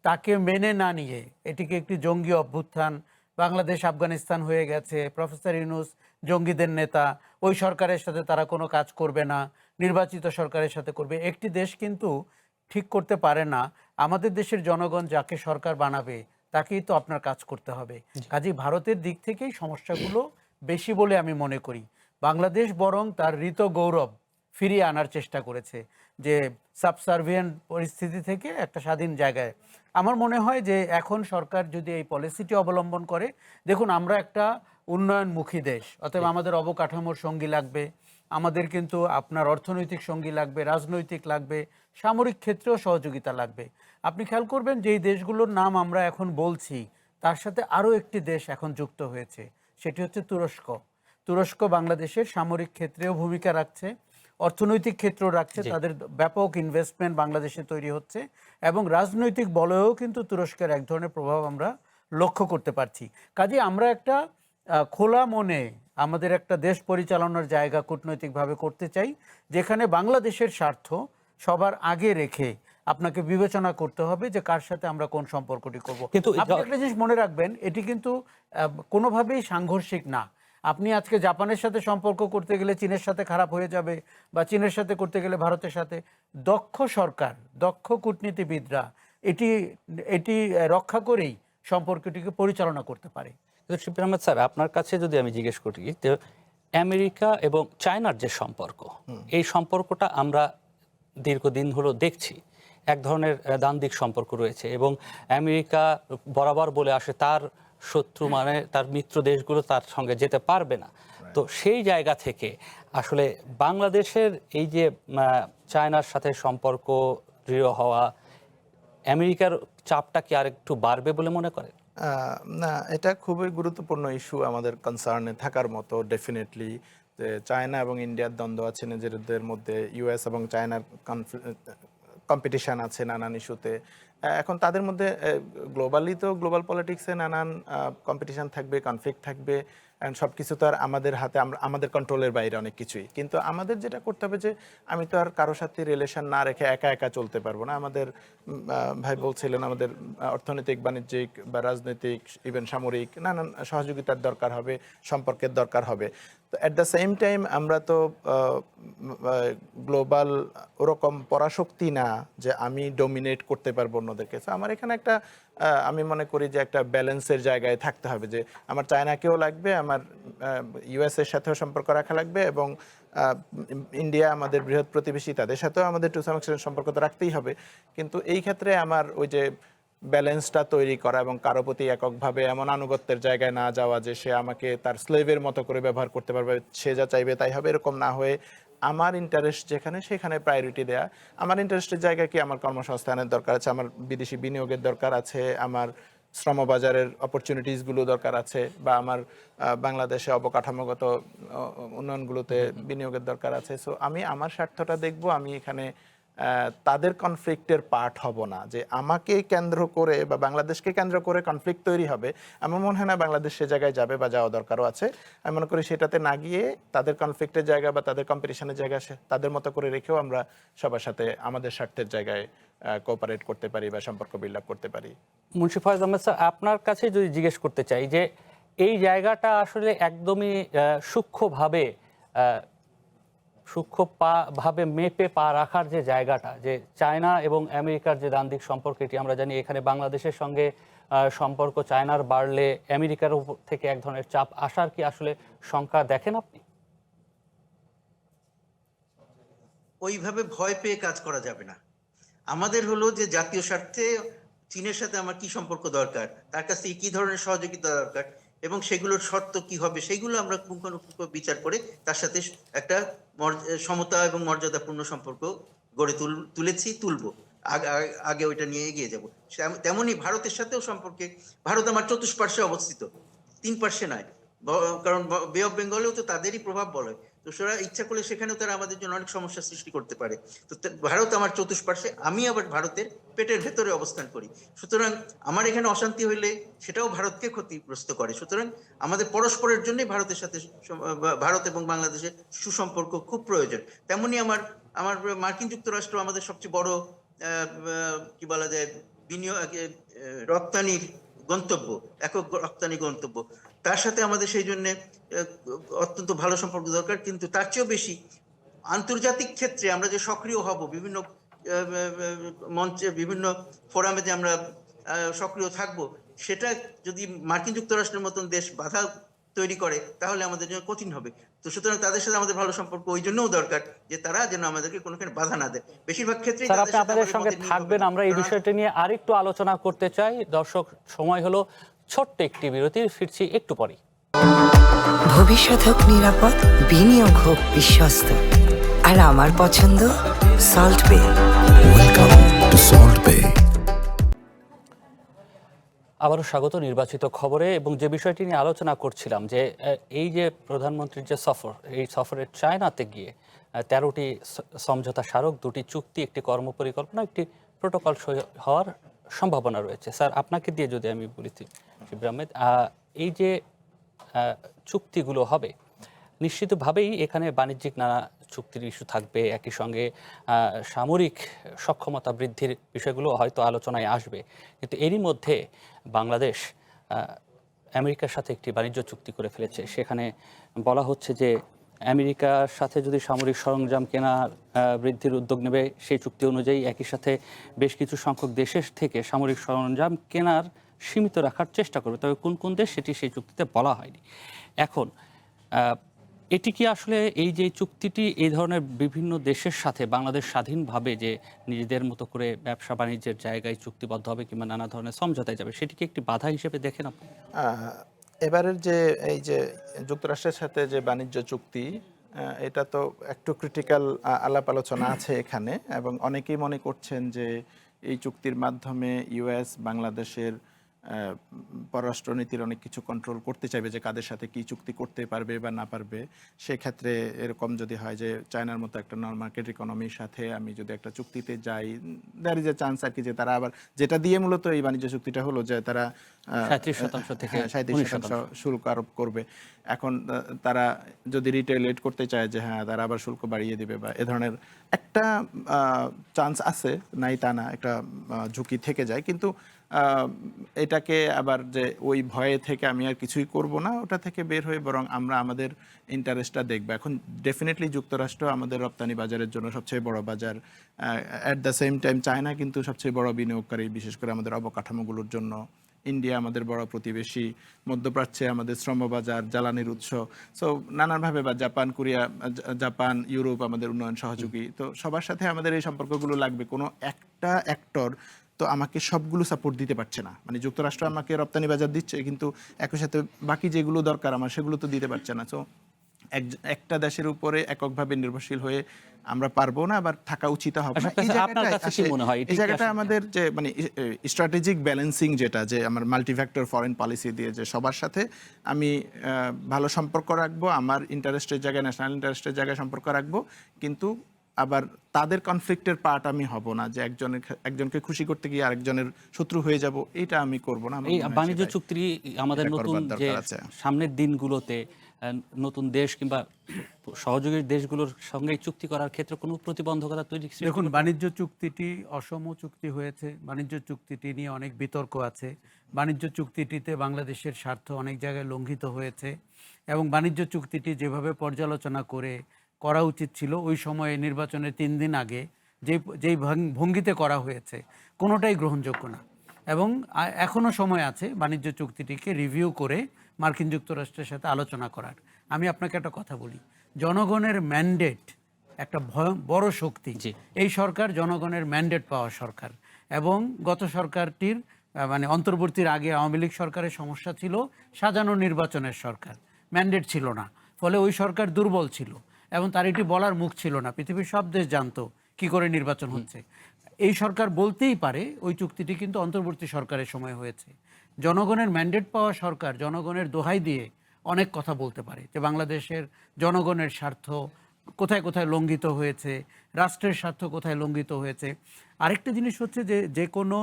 তাকে মেনে না নিয়ে এটিকে একটি জঙ্গি অভ্যুত্থান, বাংলাদেশ আফগানিস্তান হয়ে গেছে, প্রফেসর ইউনূস জঙ্গিদের নেতা, ওই সরকারের সাথে তারা কোনো কাজ করবে না, নির্বাচিত সরকারের সাথে করবে। একটি দেশ কিন্তু ঠিক করতে পারে না আমাদের দেশের জনগণ যাকে সরকার বানাবে তাকেই তো আপনার কাজ করতে হবে। কাজেই ভারতের দিক থেকেই সমস্যাগুলো বেশি বলে আমি মনে করি। বাংলাদেশ বরং তার ঋত গৌরব ফিরিয়ে আনার চেষ্টা করেছে, যে সাবসার্ভিয়েন্ট পরিস্থিতি থেকে একটা স্বাধীন জায়গায়। আমার মনে হয় যে এখন সরকার যদি এই পলিসিটি অবলম্বন করে, দেখুন আমরা একটা উন্নয়নমুখী দেশ, অতএব আমাদের অবকাঠামোর সঙ্গী লাগবে, আমাদের কিন্তু আপনার অর্থনৈতিক সঙ্গী লাগবে, রাজনৈতিক লাগবে, সামরিক ক্ষেত্রেও সহযোগিতা লাগবে। আপনি খেয়াল করবেন যে এই দেশগুলোর নাম আমরা এখন বলছি, তার সাথে আরও একটি দেশ এখন যুক্ত হয়েছে, সেটি হচ্ছে তুরস্ক। তুরস্ক বাংলাদেশের সামরিক ক্ষেত্রেও ভূমিকা রাখছে, অর্থনৈতিক ক্ষেত্রেও রাখছে, তাদের ব্যাপক ইনভেস্টমেন্ট বাংলাদেশে তৈরি হচ্ছে, এবং রাজনৈতিক বলয়েও কিন্তু তুরস্কের এক ধরনের প্রভাব আমরা লক্ষ্য করতে পারছি। কাজে আমরা একটা খোলা মনে আমাদের একটা দেশ পরিচালনার জায়গা কূটনৈতিকভাবে করতে চাই, যেখানে বাংলাদেশের স্বার্থ সবার আগে রেখে আপনাকে বিবেচনা করতে হবে যে কার সাথে আমরা কোন সম্পর্কটি করব। কিন্তু আপনি একটা জিনিস মনে রাখবেন, এটি কিন্তু কোনোভাবেই সাংঘর্ষিক না। আপনি আজকে জাপানের সাথে সম্পর্ক করতে গেলে চীনের সাথে খারাপ হয়ে যাবে, বা চীনের সাথে করতে গেলে ভারতের সাথে। দক্ষ সরকার, দক্ষ কূটনীতিবিদরা এটি এটি রক্ষা করেই সম্পর্কটিকে পরিচালনা করতে পারে। শিববির আহমেদ স্যার, আপনার কাছে যদি আমি জিজ্ঞেস করি, যে আমেরিকা এবং চায়নার যে সম্পর্ক, এই সম্পর্কটা আমরা দীর্ঘদিন হলো দেখছি এক ধরনের দ্বান্দ্বিক সম্পর্ক রয়েছে, এবং আমেরিকা বরাবর বলে আসে তার শত্রু মানে তার মিত্র দেশগুলো তার সঙ্গে যেতে পারবে না। তো সেই জায়গা থেকে আসলে বাংলাদেশের এই যে চায়নার সাথে সম্পর্ক দৃঢ় হওয়া, আমেরিকার চাপটা কি আর একটু বাড়বে বলে মনে করেন? না, এটা খুবই গুরুত্বপূর্ণ ইস্যু, আমাদের কনসার্নে থাকার মতো। ডেফিনেটলি চায়না এবং ইন্ডিয়ার দ্বন্দ্ব আছে নিজেদের মধ্যে, ইউএস এবং চায়নার কম্পিটিশন আছে নানান ইস্যুতে। এখন তাদের মধ্যে গ্লোবালি তো গ্লোবাল পলিটিক্সে নানান কম্পিটিশন থাকবে, কনফ্লিক্ট থাকবে, সব কিছু তো আর আমাদের হাতে, আমাদের কন্ট্রোলের বাইরে অনেক কিছুই। কিন্তু আমাদের যেটা করতে হবে যে আমি তো আর কারোর সাথে রিলেশন না রেখে একা একা চলতে পারবো না। আমাদের ভাই বলছিলেন আমাদের অর্থনৈতিক, বাণিজ্যিক বা রাজনৈতিক, ইভেন সামরিক নানান সহযোগিতার দরকার হবে, সম্পর্কের দরকার হবে। তো অ্যাট দ্য সেম টাইম আমরা তো গ্লোবাল ওরকম পরাশক্তি না যে আমি ডোমিনেট করতে পারবো অন্যদেরকে। তো আমার এখানে একটা আমি মনে করি যে একটা ব্যালেন্সের জায়গায় থাকতে হবে, যে আমার চায়নাকেও লাগবে, আমার ইউএসের সাথেও সম্পর্ক রাখা লাগবে, এবং ইন্ডিয়া আমাদের বৃহৎ প্রতিবেশী, তাদের সাথেও আমাদের টু সাম এক্সটেন্ট সম্পর্ক তো রাখতেই হবে। কিন্তু এই ক্ষেত্রে আমার ওই যে ব্যালেন্সটা তৈরি করা এবং কারো প্রতি এককভাবে এমন আনুগত্যের জায়গায় না যাওয়া যে সে আমাকে তার স্লেভের মতো করে ব্যবহার করতে পারবে, সে যা চাইবে তাই হবে, এরকম না হয়ে আমার ইন্টারেস্ট যেখানে সেখানে প্রায়োরিটি দেয়া। আমার ইন্টারেস্টের জায়গায় কি, আমার কর্মসংস্থানের দরকার আছে, আমার বিদেশি বিনিয়োগের দরকার আছে, আমার শ্রমবাজারের অপরচুনিটিসগুলো দরকার আছে, বা আমার বাংলাদেশে অবকাঠামোগত উন্নয়নগুলোতে বিনিয়োগের দরকার আছে। সো আমি আমার স্বার্থটা দেখব, আমি এখানে তাদের কনফ্লিক্টের পার্ট হব না, যে আমাকে কেন্দ্র করে বা বাংলাদেশকে কেন্দ্র করে কনফ্লিক্ট তৈরি হবে। আমার মনে হয় না বাংলাদেশ সে জায়গায় যাবে বা যাওয়া দরকারও আছে। আমি মনে করি সেটাতে না গিয়ে তাদের কনফ্লিক্টের জায়গা বা তাদের কম্পিটিশনের জায়গা তাদের মতো করে রেখেও আমরা সবার সাথে আমাদের স্বার্থের জায়গায় কোঅপারেট করতে পারি বা সম্পর্ক বিল্ড আপ করতে পারি। মুন্সি ফয়েজ আহমেদ স্যার, আপনার কাছে যদি জিজ্ঞেস করতে চাই যে এই জায়গাটা আসলে একদমই সূক্ষ্মভাবে মেপে পা রাখার যে জায়গাটা, যে চায়না এবং আমেরিকার যে দ্বান্দ্বিক সম্পর্ক, এটি আমরা জানি এখানে বাংলাদেশের সঙ্গে সম্পর্ক চায়নার বাড়লে আমেরিকার উপর থেকে এক ধরনের চাপ আসার কি আসলে শঙ্কা দেখেন আপনি? ওইভাবে ভয় পেয়ে কাজ করা যাবে না। আমাদের হলো যে জাতীয় স্বার্থে চীনের সাথে আমার কি সম্পর্ক দরকার, তার কাছ থেকে কি ধরনের সহযোগিতা দরকার, এবং সেগুলোর শর্ত কি হবে, সেগুলো আমরা পুঙ্খানুপুঙ্খ বিচার করে তার সাথে একটা সমতা এবং মর্যাদাপূর্ণ সম্পর্ক গড়ে তুলবো। আগে ওইটা নিয়ে এগিয়ে যাব। তেমনি ভারতের সাথেও সম্পর্কে, ভারত আমার চতুষ্পার্শ্বে অবস্থিত, 3 পার্শ্বে নয়, কারণ বে অফ বেঙ্গলেও তো তাদেরই প্রভাব বলে। তো সেটা ইচ্ছা করলে সেখানেও তারা আমাদের জন্য অনেক সমস্যা সৃষ্টি করতে পারে। তো ভারত আমার চতুষ্পার্শ্বে, আমি আবার ভারতের পেটের ভেতরে অবস্থান করি। সুতরাং আমার এখানে অশান্তি হইলে সেটাও ভারতকে ক্ষতিগ্রস্ত করে। সুতরাং আমাদের পরস্পরের জন্যই ভারতের সাথে, ভারত এবং বাংলাদেশের সুসম্পর্ক খুব প্রয়োজন। তেমনি আমার মার্কিন যুক্তরাষ্ট্র আমাদের সবচেয়ে বড় কি বলা যায় বিনিয়োগ রপ্তানির গন্তব্য, একক রপ্তানি গন্তব্য, তার সাথে আমাদের সেই জন্য অত্যন্ত ভালো সম্পর্ক দরকার। কিন্তু তার চেয়েও বেশি আন্তর্জাতিক ক্ষেত্রে আমরা যে সক্রিয় হব, বিভিন্ন মঞ্চে, বিভিন্ন ফোরামে যে আমরা সক্রিয় থাকব, সেটা যদি মার্কিন যুক্তরাষ্ট্রের মতন দেশ বাধা তৈরি করে তাহলে আমাদের জন্য কঠিন হবে। তো সুতরাং তাদের সাথে আমাদের ভালো সম্পর্ক ওই জন্যও দরকার যে তারা যেন আমাদেরকে কোনোখানে বাধা না দেয়। বেশিরভাগ ক্ষেত্রে স্যার, আপনি আপনাদের সঙ্গে থাকবেন, আমরা এই বিষয়টা নিয়ে আরেকটু আলোচনা করতে চাই। দর্শক, সময় হলো ছোট্ট একটি বিরতি, ফিরছি একটু পরেই। ভবিষ্যৎ হোক নিরাপদ, বিনিয়োগ হোক বিশ্বস্ত, আর আমার পছন্দ সল্ট বে। ওয়েলকাম টু সল্ট বে। আবারও স্বাগত নির্বাচিত খবরে। এবং যে বিষয়টি নিয়ে আলোচনা করছিলাম যে এই যে প্রধানমন্ত্রীর যে সফর, এই সফরের চায়নাতে গিয়ে 13টি সমঝোতা স্মারক, 2টি চুক্তি, একটি কর্মপরিকল্পনা, একটি প্রোটোকল সই হওয়ার সম্ভাবনা রয়েছে। স্যার, আপনাকে দিয়ে যদি আমি বলি, শিববির আহমেদ, এই যে চুক্তিগুলো হবে, নিশ্চিতভাবেই এখানে বাণিজ্যিক নানা চুক্তির ইস্যু থাকবে, একই সঙ্গে সামরিক সক্ষমতা বৃদ্ধির বিষয়গুলো হয়তো আলোচনায় আসবে। কিন্তু এরই মধ্যে বাংলাদেশ আমেরিকার সাথে একটি বাণিজ্য চুক্তি করে ফেলেছে। সেখানে বলা হচ্ছে যে আমেরিকার সাথে যদি সামরিক সরঞ্জাম কেনার বৃদ্ধির উদ্যোগ নেবে, সেই চুক্তি অনুযায়ী একই সাথে বেশ কিছু সংখ্যক দেশের থেকে সামরিক সরঞ্জাম কেনার সীমিত রাখার চেষ্টা করবে। তবে কোন কোন দেশ, সেটি সেই চুক্তিতে বলা হয়নি। এখন এটি কি আসলে এই যে চুক্তিটি এই ধরনের বিভিন্ন দেশের সাথে বাংলাদেশ স্বাধীনভাবে যে নিজেদের মতো করে ব্যবসা বাণিজ্যের জায়গায় চুক্তিবদ্ধ হবে কিংবা নানা ধরনের সমঝোতায় যাবে, সেটিকে একটি বাধা হিসেবে দেখেন আপনি? এবারের যে এই যে যুক্তরাষ্ট্রের সাথে যে বাণিজ্য চুক্তি, এটা তো একটু ক্রিটিক্যাল আলাপ আলোচনা আছে এখানে, এবং অনেকেই মনে করছেন যে এই চুক্তির মাধ্যমে ইউএস বাংলাদেশের পররাষ্ট্রনীতির অনেক কিছু কন্ট্রোল করতে চাইবে, যে কাদের সাথে কি চুক্তি করতে পারবে বা না পারবে। সেক্ষেত্রে এরকম যদি হয় যে চায়নার মতো একটা নন মার্কেট ইকোনমির সাথে আমি যদি একটা চুক্তিতে যাই, দ্যার ইজ এ চান্স আর কি, যে তারা আবার, যেটা দিয়ে মূলত এই বাণিজ্য চুক্তিটা হলো, যে তারা 37% থেকে 37% শুল্ক আরোপ করবে। এখন তারা যদি রিটেলেট করতে চায় যে হ্যাঁ তারা আবার শুল্ক বাড়িয়ে দিবে বা এ ধরনের একটা চান্স আছে, নাই তা না, একটা ঝুঁকি থেকে যায়। কিন্তু এটাকে আবার যে ওই ভয়ে থেকে আমি আর কিছুই করব না, ওটা থেকে বের হয়ে বরং আমরা আমাদের ইন্টারেস্টটা দেখবো। এখন ডেফিনেটলি যুক্তরাষ্ট্র আমাদের রপ্তানি বাজারের জন্য সবচেয়ে বড় বাজার, at the same time China কিন্তু সবচেয়ে বড় বিনিয়োগকারী, বিশেষ করে আমাদের অবকাঠামোগুলোর জন্য। ইন্ডিয়া আমাদের বড় প্রতিবেশী, মধ্যপ্রাচ্যে আমাদের শ্রমবাজার, জ্বালানির উৎস, সো নানানভাবে, বা জাপান, কোরিয়া, জাপান, ইউরোপ আমাদের উন্নয়ন সহযোগী। তো সবার সাথে আমাদের এই সম্পর্কগুলো লাগবে। কোনো একটা অ্যাক্টর তো আমাকে সবগুলো সাপোর্ট দিতে পারছে না। মানে যুক্তরাষ্ট্র আমাকে রপ্তানি বাজার দিচ্ছে, কিন্তু একই সাথে বাকি যেগুলো দরকার আমার সেগুলো তো দিতে পারছে না। সো একটা দেশের উপরে এককভাবে নির্ভরশীল হয়ে আমরা পারবো না, আবার থাকা উচিত হবে না। এই জায়গাটা আমাদের যে মানে স্ট্র্যাটেজিক ব্যালেন্সিং, যেটা যে আমার মাল্টিফ্যাক্টর ফরেন পলিসি দিয়ে যে সবার সাথে আমি ভালো সম্পর্ক রাখবো, আমার ইন্টারেস্টের জায়গায়, ন্যাশনাল ইন্টারেস্টের জায়গায় সম্পর্ক রাখবো, কিন্তু আবার তাদের কনফ্লিক্টের পার্ট আমি হব না, যে একজনকে খুশি করতে গিয়ে আরেকজনের শত্রু হয়ে যাব, এটা আমি করব না। এই বাণিজ্য চুক্তি আমাদের নতুন যে সামনের দিনগুলোতে নতুন দেশ কিংবা সহযোগী দেশগুলোর সঙ্গে চুক্তি করার ক্ষেত্রে কোনো প্রতিবন্ধকতা তৈরি? দেখুন, বাণিজ্য চুক্তিটি অসম চুক্তি হয়েছে, বাণিজ্য চুক্তিটি নিয়ে অনেক বিতর্ক আছে। বাণিজ্য চুক্তিটিতে বাংলাদেশের স্বার্থ অনেক জায়গায় লঙ্ঘিত হয়েছে, এবং বাণিজ্য চুক্তিটি যেভাবে পর্যালোচনা করা উচিত ছিল ওই সময়ে নির্বাচনের 3 দিন আগে যেই ভঙ্গিতে করা হয়েছে, কোনোটাই গ্রহণযোগ্য না। এবং এখনও সময় আছে বাণিজ্য চুক্তিটিকে রিভিউ করে মার্কিন যুক্তরাষ্ট্রের সাথে আলোচনা করার। আমি আপনাকে একটা কথা বলি, জনগণের ম্যান্ডেট একটা বড় শক্তি। এই সরকার জনগণের ম্যান্ডেট পাওয়া সরকার, এবং গত সরকারটির মানে অন্তর্বর্তীর আগে আওয়ামী লীগ সরকারের সমস্যা ছিল সাজানো নির্বাচনের সরকার, ম্যান্ডেট ছিল না, ফলে ওই সরকার দুর্বল ছিল এবং তার এটি বলার মুখ ছিল না। পৃথিবীর সব দেশ জানতো কি করে নির্বাচন হচ্ছে। এই সরকার বলতেই পারে ওই চুক্তিটি কিন্তু অন্তর্বর্তী সরকারের সময় হয়েছে। জনগণের ম্যান্ডেট পাওয়া সরকার জনগণের দোহাই দিয়ে অনেক কথা বলতে পারে, যে বাংলাদেশের জনগণের স্বার্থ কোথায় কোথায় লঙ্ঘিত হয়েছে, রাষ্ট্রের স্বার্থ কোথায় লঙ্ঘিত হয়েছে। আরেকটা জিনিস হচ্ছে যে কোনো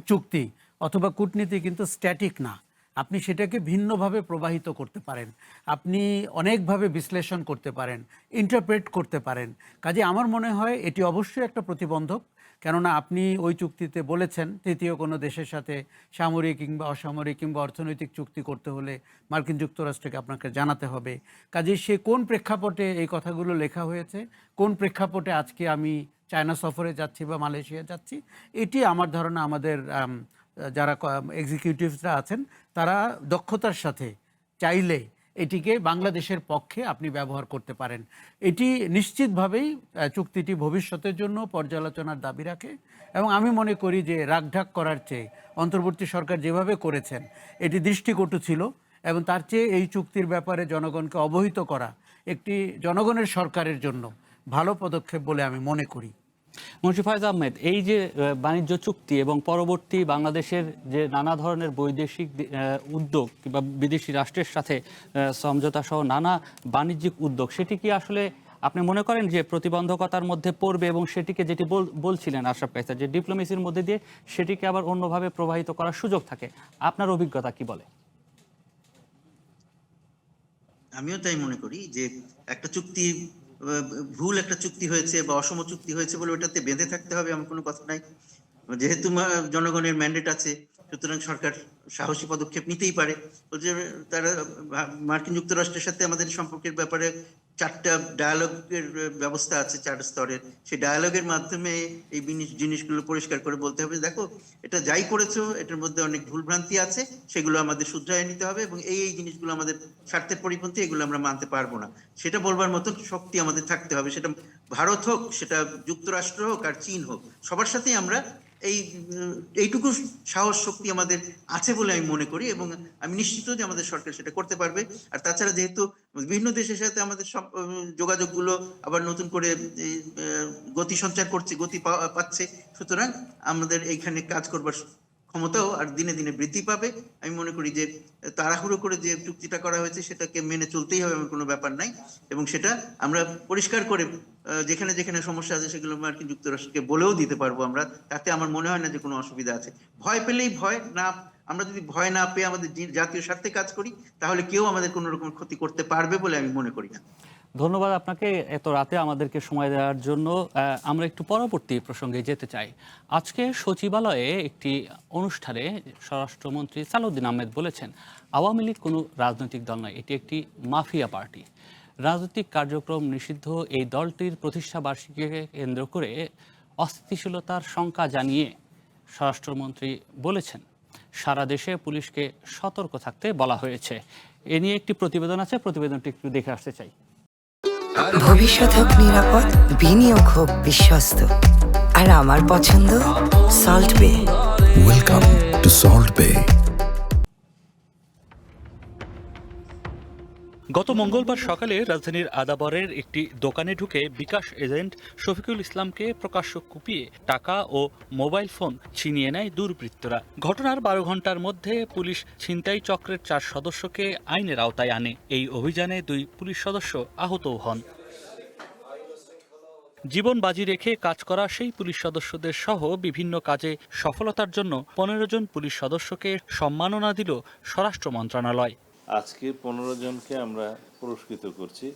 চুক্তি অথবা কূটনীতি কিন্তু স্ট্যাটিক না, আপনি সেটাকে ভিন্নভাবে প্রবাহিত করতে পারেন, আপনি অনেকভাবে বিশ্লেষণ করতে পারেন, ইন্টারপ্রেট করতে পারেন। কাজে আমার মনে হয় এটি অবশ্যই একটা প্রতিবন্ধক, কেননা আপনি ওই চুক্তিতে বলেছেন তৃতীয় কোনো দেশের সাথে সামরিক কিংবা অসামরিক কিংবা অর্থনৈতিক চুক্তি করতে হলে মার্কিন যুক্তরাষ্ট্রকে আপনাকে জানাতে হবে। কাজেই সে কোন প্রেক্ষাপটে এই কথাগুলো লেখা হয়েছে, কোন প্রেক্ষাপটে আজকে আমি চায়না সফরে যাচ্ছি বা মালয়েশিয়া যাচ্ছি, এটি আমার ধারণা আমাদের যারা এক্সিকিউটিভসরা আছেন তারা দক্ষতার সাথে চাইলে এটিকে বাংলাদেশের পক্ষে আপনি ব্যবহার করতে পারেন। এটি নিশ্চিতভাবেই চুক্তিটি ভবিষ্যতের জন্য পর্যালোচনার দাবি রাখে এবং আমি মনে করি যে রাগঢাক করার চেয়ে অন্তর্বর্তী সরকার যেভাবে করেছেন এটি দৃষ্টিকটু ছিল এবং তার চেয়ে এই চুক্তির ব্যাপারে জনগণকে অবহিত করা একটি জনগণের সরকারের জন্য ভালো পদক্ষেপ বলে আমি মনে করি। মন্ত্রী ফয়েজ আহমেদ, এই যে বাণিজ্য চুক্তি এবং পরবর্তী বাংলাদেশের যে নানা ধরনের বৈদেশিক উদ্যোগ কিংবা বিদেশি রাষ্ট্রের সাথে সমঝোতা সহ নানা বাণিজ্যিক উদ্যোগ, সেটি কি আসলে আপনি মনে করেন যে প্রতিবন্ধকতার মধ্যে পড়বে এবং সেটিকে যেটি বলছিলেন আশরাফ কায়সার যে ডিপ্লোমেসির মধ্যে দিয়ে সেটিকে আবার অন্যভাবে প্রবাহিত করার সুযোগ থাকে? আপনার অভিজ্ঞতা কি বলে? আমিও তাই মনে করি যে একটা চুক্তি ভুল একটা চুক্তি হয়েছে বা অসম চুক্তি হয়েছে বলে ওটাতে বেঁধে থাকতে হবে এমন কোনো কথা নাই। যেহেতু জনগণের ম্যান্ডেট আছে, সুতরাং সরকার সাহসী পদক্ষেপ নিতেই পারে। তারা মার্কিন যুক্তরাষ্ট্রের সাথে আমাদের সম্পর্কের ব্যাপারে 4টা ডায়ালগের ব্যবস্থা আছে, 4 স্তরের। সেই ডায়ালগের মাধ্যমে এই জিনিসগুলো পরিষ্কার করে বলতে হবে, দেখো এটা যাই করেছো এটার মধ্যে অনেক ভুলভ্রান্তি আছে, সেগুলো আমাদের শুধরায় নিতে হবে এবং এই জিনিসগুলো আমাদের স্বার্থের পরিপন্থী, এগুলো আমরা মানতে পারবো না। সেটা বলবার মতো শক্তি আমাদের থাকতে হবে। সেটা ভারত হোক, সেটা যুক্তরাষ্ট্র হোক আর চীন হোক, সবার সাথেই আমরা এইটুকু সাহস শক্তি আমাদের আছে বলে আমি মনে করি এবং আমি নিশ্চিত যে আমাদের সরকার সেটা করতে পারবে। আর তাছাড়া যেহেতু বিভিন্ন দেশের সাথে আমাদের সব যোগাযোগগুলো আবার নতুন করে গতি সঞ্চার করছে, গতি পাচ্ছে, সুতরাং আমাদের এইখানে কাজ করবার ক্ষমতাও আর দিনে দিনে বৃদ্ধি পাবে। আমি মনে করি যে তাড়াহুড়ো করে যে চুক্তিটা করা হয়েছে সেটাকে মেনে চলতেই হবে, এমন কোনো ব্যাপার নাই এবং সেটা আমরা পরিষ্কার করে যেখানে যেখানে সমস্যা আছে সেগুলো মার্কিন যুক্তরাষ্ট্রকে বলেও দিতে পারবো আমরা। তাতে আমার মনে হয় না যে কোনো অসুবিধা আছে। ভয় পেলেই আমরা যদি ভয় না পেয়ে আমাদের জাতীয় স্বার্থে কাজ করি তাহলে কেউ আমাদের কোনো রকম ক্ষতি করতে পারবে বলে আমি মনে করি না। ধন্যবাদ আপনাকে এত রাতে আমাদেরকে সময় দেওয়ার জন্য। আমরা একটু পরবর্তী প্রসঙ্গে যেতে চাই। আজকে সচিবালয়ে একটি অনুষ্ঠানে স্বরাষ্ট্রমন্ত্রী সালাউদ্দিন আহমেদ বলেছেন, আওয়ামী লীগ কোনো রাজনৈতিক দল নয়, এটি একটি মাফিয়া পার্টি। রাজনৈতিক কার্যক্রম নিষিদ্ধ এই দলটির প্রতিষ্ঠা বার্ষিকীকে কেন্দ্র করে অস্থিতিশীলতার শঙ্কা জানিয়ে স্বরাষ্ট্রমন্ত্রী বলেছেন, সারা দেশে পুলিশকে সতর্ক থাকতে বলা হয়েছে। এ নিয়ে একটি প্রতিবেদন আছে, প্রতিবেদনটি একটু দেখে আসতে চাই। ভবিষ্যৎ হোক নিরাপদ, বিনিয়োগ হোক বিশ্বস্ত, আর আমার পছন্দ সল্ট বে। Welcome to Salt Bay. গত মঙ্গলবার সকালে রাজধানীর আদাবরের একটি দোকানে ঢুকে বিকাশ এজেন্ট শফিকুল ইসলামকে প্রকাশ্য কুপিয়ে টাকা ও মোবাইল ফোন ছিনিয়ে নেয় দুর্বৃত্তরা। ঘটনার 12 ঘন্টার মধ্যে পুলিশ ছিনতাই চক্রের 4 সদস্যকে আইনের আওতায় আনে। এই অভিযানে 2 পুলিশ সদস্য আহতও হন। জীবন বাজি রেখে কাজ করা সেই পুলিশ সদস্যদের সহ বিভিন্ন কাজে সফলতার জন্য 15 জন পুলিশ সদস্যকে সম্মাননা দিল স্বরাষ্ট্র মন্ত্রণালয়। আজকে 15 জনকে আমরা পুরস্কৃত করছি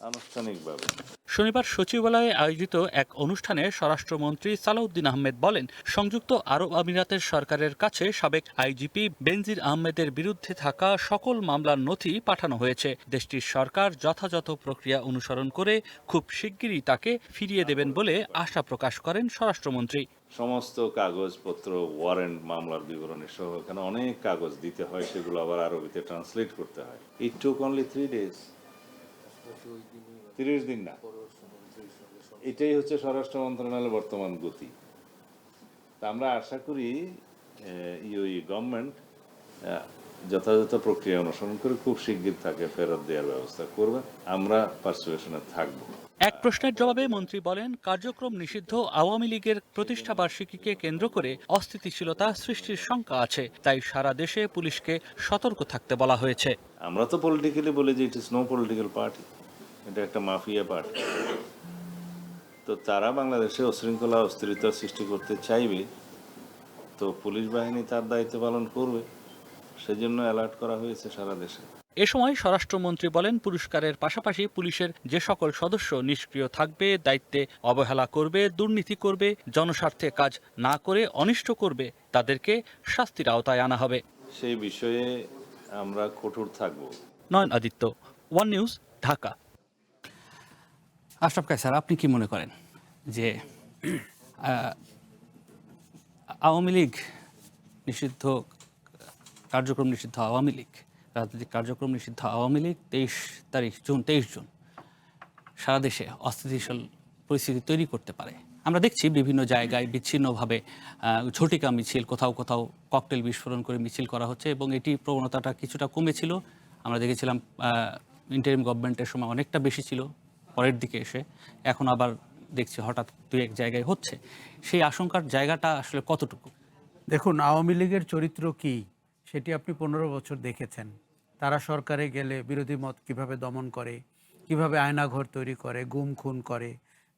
আনুষ্ঠানিকভাবে। শনিবার সচিবালয়ে আয়োজিত এক অনুষ্ঠানে স্বরাষ্ট্রমন্ত্রী সালাউদ্দিন আহমেদ বলেন, সংযুক্ত আরব আমিরাতের সরকারের কাছে সাবেক আইজিপি বেনজির আহমেদের বিরুদ্ধে থাকা সকল মামলার নথি পাঠানো হয়েছে। দেশটির সরকার যথাযথ প্রক্রিয়া অনুসরণ করে খুব শিগগিরই তাকে ফিরিয়ে দেবেন বলে আশা প্রকাশ করেন স্বরাষ্ট্রমন্ত্রী। সমস্ত কাগজপত্র, ওয়ারেন্ট, মামলার বিবরণী সহ এখানে অনেক কাগজ দিতে হয়, সেগুলো আবার আরবিতে ট্রান্সলেট করতে হয়। ইট টুক অনলি 3 days, 30 দিন না। এটাই হচ্ছে স্বরাষ্ট্র মন্ত্রণালয়ের বর্তমান গতি। তা আমরা আশা করি গভর্নমেন্ট যথাযথ প্রক্রিয়া অনুসরণ করে খুব শিগগির তাকে ফেরত দেওয়ার ব্যবস্থা করবে। আমরা পার্সুয়েশনে থাকবো। এক প্রশ্নের জবাবে মন্ত্রী বলেন, কার্যক্রম নিষিদ্ধ আওয়ামী লীগের প্রতিষ্ঠা বার্ষিকীকে কেন্দ্র করে অস্থিতিশীলতা সৃষ্টির শঙ্কা আছে, তাই সারা দেশে পুলিশকে সতর্ক থাকতে বলা হয়েছে। আমরা তো পলিটিক্যালি বলি যে it is no political party, এটা একটা মাফিয়া পার্টি। তো তারা বাংলাদেশে অশৃঙ্খলা অস্থিরতা সৃষ্টি করতে চাইবে, তো পুলিশ বাহিনী তার দায়িত্ব পালন করবে, সেজন্য অ্যালার্ট করা হয়েছে সারা দেশে। এ সময় স্বরাষ্ট্রমন্ত্রী বলেন, পুরস্কারের পাশাপাশি পুলিশের যে সকল সদস্য নিষ্ক্রিয় থাকবে, দায়িত্বে অবহেলা করবে, দুর্নীতি করবে, জনস্বার্থে কাজ না করে অনিষ্ট করবে, তাদেরকে শাস্তির আওতায় আনা হবে। সেই বিষয়ে আমরা কঠোর থাকব। নয়ন আদিত্য, ওয়ান নিউজ, ঢাকা। আশরাফ কায়সার, আপনি কি মনে করেন যে আওয়ামী লীগ নিষিদ্ধ, কার্যক্রম নিষিদ্ধ আওয়ামী লীগ, রাজনৈতিক কার্যক্রম নিষিদ্ধ আওয়ামী লীগ 23 জুন সারা দেশে অস্থিতিশীল পরিস্থিতি তৈরি করতে পারে? আমরা দেখছি বিভিন্ন জায়গায় বিচ্ছিন্নভাবে ঝটিকা মিছিল, কোথাও কোথাও ককটেল বিস্ফোরণ করে মিছিল করা হচ্ছে এবং এটি প্রবণতাটা কিছুটা কমেছিল। আমরা দেখেছিলাম ইন্টারিম গভর্নমেন্টের সময় অনেকটা বেশি ছিল, পরের দিকে এসে এখন আবার দেখছি হঠাৎ দুই এক জায়গায় হচ্ছে। সেই আশঙ্কার জায়গাটা আসলে কতটুকু? দেখুন, আওয়ামী লীগের চরিত্র কি সেটি আপনি 15 বছর দেখেছেন। তারা সরকারে গেলে বিরোধী মত কিভাবে দমন করে, কিভাবে আয়নাঘর তৈরি করে, গুম খুন করে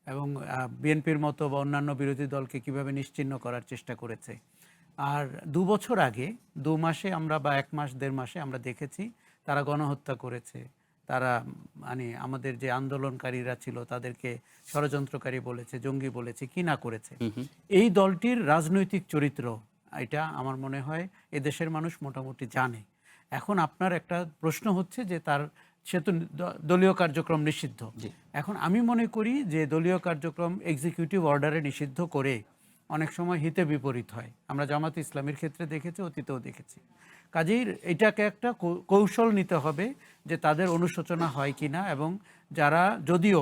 এবং বিএনপির মতো বা অন্যান্য বিরোধী দলকে কিভাবে নিশ্চিহ্ন করার চেষ্টা করেছে। আর 2 বছর আগে 2 মাসে আমরা বা 1 মাস 1.5 মাসে আমরা দেখেছি তারা গণহত্যা করেছে। তারা মানে আমাদের যে আন্দোলনকারীরা ছিল তাদেরকে ষড়যন্ত্রকারী বলেছে, জঙ্গি বলেছে, কি না করেছে। এই দলটির রাজনৈতিক চরিত্র, এটা আমার মনে হয় এদেশের মানুষ মোটামুটি জানে। এখন আপনার একটা প্রশ্ন হচ্ছে যে সে তো দলীয় কার্যক্রম নিষিদ্ধ। এখন আমি মনে করি যে দলীয় কার্যক্রম এক্সিকিউটিভ অর্ডারে নিষিদ্ধ করে অনেক সময় হিতে বিপরীত হয়। আমরা জামাত ইসলামের ক্ষেত্রে দেখেছি, অতীতেও দেখেছি। কাজেই এটাকে একটা কৌশল নিতে হবে যে তাদের অনুশোচনা হয় কিনা, এবং যারা যদিও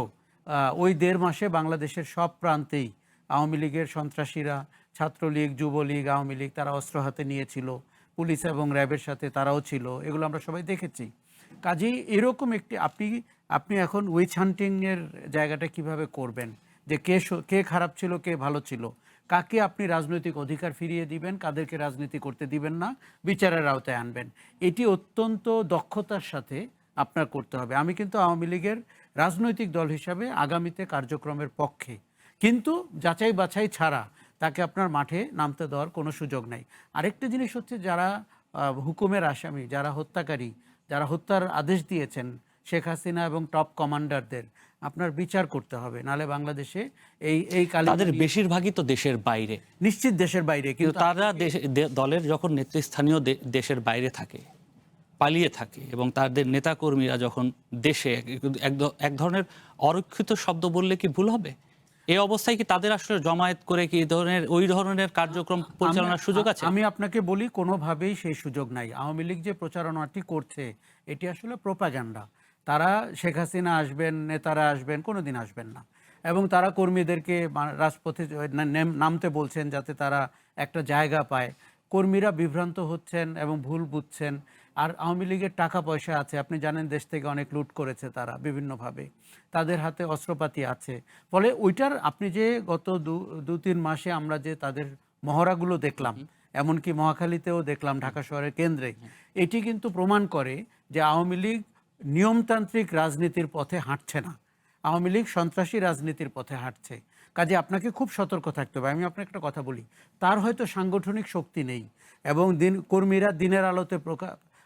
ওই 1.5 মাসে বাংলাদেশের সব প্রান্তেই আওয়ামী লীগের সন্ত্রাসীরা, ছাত্রলীগ, যুবলীগ, আওয়ামী লীগ তারা অস্ত্র হাতে নিয়েছিল, পুলিশ এবং র্যাবের সাথে তারাও ছিল, এগুলো আমরা সবাই দেখেছি। কাজেই এরকম একটি আপনি এখন উইচ হান্টিংয়ের জায়গাটা কিভাবে করবেন, যে কে খারাপ ছিল, কে ভালো ছিল, কাকে আপনি রাজনৈতিক অধিকার ফিরিয়ে দিবেন, কাদেরকে রাজনীতি করতে দিবেন না, বিচারের আওতায় আনবেন, এটি অত্যন্ত দক্ষতার সাথে আপনার করতে হবে। আমি কিন্তু আওয়ামী লীগের রাজনৈতিক দল হিসাবে আগামীতে কার্যক্রমের পক্ষে, কিন্তু যাচাই বাছাই ছাড়া তাকে আপনার মাঠে নামতে দেওয়ার কোনো সুযোগ নেই। আরেকটা জিনিস হচ্ছে, যারা হুকুমের আসামি, যারা হত্যাকারী, যারা হত্যার আদেশ দিয়েছেন শেখ হাসিনা এবং টপ কমান্ডারদের আপনার বিচার করতে হবে, নালে বাংলাদেশে এই কালে তাদের বেশিরভাগই তো দেশের বাইরে, নিশ্চিত দেশের বাইরে, কিন্তু তারা দলের যখন নেতৃস্থানীয় দেশের বাইরে থাকে, পালিয়ে থাকে, এবং তাদের নেতাকর্মীরা যখন দেশে, এক ধরনের অরক্ষিত শব্দ বললে কি ভুল হবে? এই অবস্থায় কি তাদের আসলে জমায়েত করে কি ওই ধরনের কার্যক্রম পরিচালনার সুযোগ আছে? আমি আপনাকে বলি, কোনোভাবেই সেই সুযোগ নাই। আওয়ামী লীগ যে প্রচারণাটি করছে এটি আসলে প্রোপাগান্ডা। তারা শেখ হাসিনা আসবেন, নেতারা আসবেন, কোনোদিন আসবেন না, এবং তারা কর্মীদেরকে রাজপথে নামতে বলছেন যাতে তারা একটা জায়গা পায়। কর্মীরা বিভ্রান্ত হচ্ছেন এবং ভুল বুঝছেন। আর আওয়ামী লীগের টাকা পয়সা আছে, আপনি জানেন দেশ থেকে অনেক লুট করেছে তারা বিভিন্নভাবে, তাদের হাতে অস্ত্রপাতি আছে। ফলে ওইটার আপনি যে গত 2-3 মাসে আমরা যে তাদের মহড়াগুলো দেখলাম, এমনকি মহাখালীতেও দেখলাম, ঢাকা শহরের কেন্দ্রে, এটি কিন্তু প্রমাণ করে যে আওয়ামী লীগ নিয়মতান্ত্রিক রাজনীতির পথে হাঁটছে না, আওয়ামী লীগ সন্ত্রাসী রাজনীতির পথে হাঁটছে। কাজে আপনাকে খুব সতর্ক থাকতে হবে। আমি আপনাকে একটা কথা বলি, তার হয়তো সাংগঠনিক শক্তি নেই এবং কর্মীরা দিনের আলোতে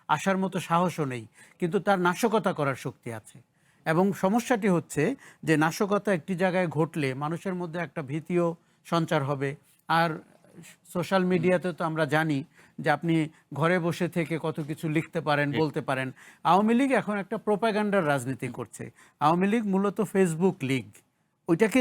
আসার মতো সাহসও নেই, কিন্তু তার নাশকতা করার শক্তি আছে। এবং সমস্যাটি হচ্ছে যে নাশকতা একটি জায়গায় ঘটলে মানুষের মধ্যে একটা ভীতিও সঞ্চার হবে। আর সোশ্যাল মিডিয়াতে তো আমরা জানি যে আপনি ঘরে বসে থেকে কত কিছু লিখতে পারেন, বলতে পারেন। আওয়ামী লীগ এখন একটা প্রোপাগান্ডার রাজনীতি করছে। আওয়ামী লীগ মূলত ফেসবুক লীগ, ওইটাকে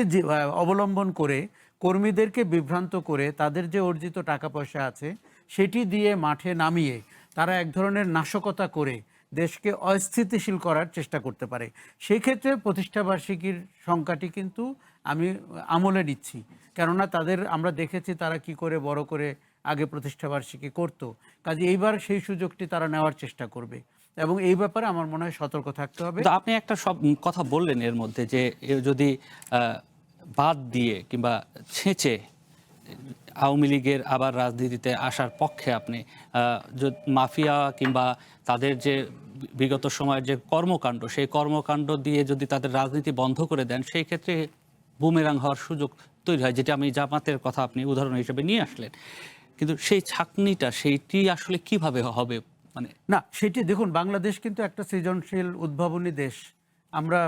অবলম্বন করে কর্মীদেরকে বিভ্রান্ত করে তাদের যে অর্জিত টাকা পয়সা আছে সেটি দিয়ে মাঠে নামিয়ে তারা এক ধরনের নাশকতা করে দেশকে অস্থিতিশীল করার চেষ্টা করতে পারে। সেই ক্ষেত্রে প্রতিষ্ঠাবার্ষিকীর সংখ্যাটি কিন্তু আমি আমলে নিচ্ছি, কেননা আমরা দেখেছি তারা কি করে বড় করে আগে প্রতিষ্ঠাবার্ষিকী করত। কাজে এইবার সেই সুযোগটি তারা নেওয়ার চেষ্টা করবে, এবং এই ব্যাপারে আমার মনে হয় সতর্ক থাকতে হবে। আপনি একটা কথা বললেন এর মধ্যে, যে যদি বাদ দিয়ে কিংবা ছেঁচে আওয়ামী লীগের আবার রাজনীতিতে আসার পক্ষে আপনি মাফিয়া কিংবা তাদের যে বিগত সময়ের যে কর্মকাণ্ড, সেই কর্মকাণ্ড দিয়ে যদি তাদের রাজনীতি বন্ধ করে দেন, সেই ক্ষেত্রে বুমেরাং হওয়ার সুযোগ তৈরি হয়, যেটা আমি জামাতের কথা আপনি উদাহরণ হিসেবে নিয়ে আসলেন। কিন্তু সেই ছাঁকনিটা, সেইটি আসলে কিভাবে হবে? মানে না, সেটি দেখুন, বাংলাদেশ কিন্তু একটা সৃজনশীল উদ্ভাবনী দেশ। আমরা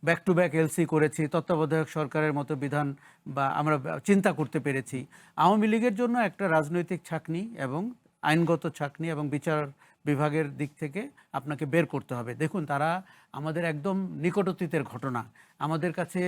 ব্যাক টু ব্যাক এলসি করেছি, তত্ত্বাবধায়ক সরকারের মতো বিধান বা আমরা চিন্তা করতে পেরেছি। আওয়ামী লীগের জন্য একটা রাজনৈতিক ছাঁকনি এবং আইনগত ছাঁকনি এবং বিচার বিভাগের দিক থেকে আপনাকে বের করতে হবে। দেখুন, তারা আমাদের একদম নিকট অতীতের ঘটনা, আমাদের কাছে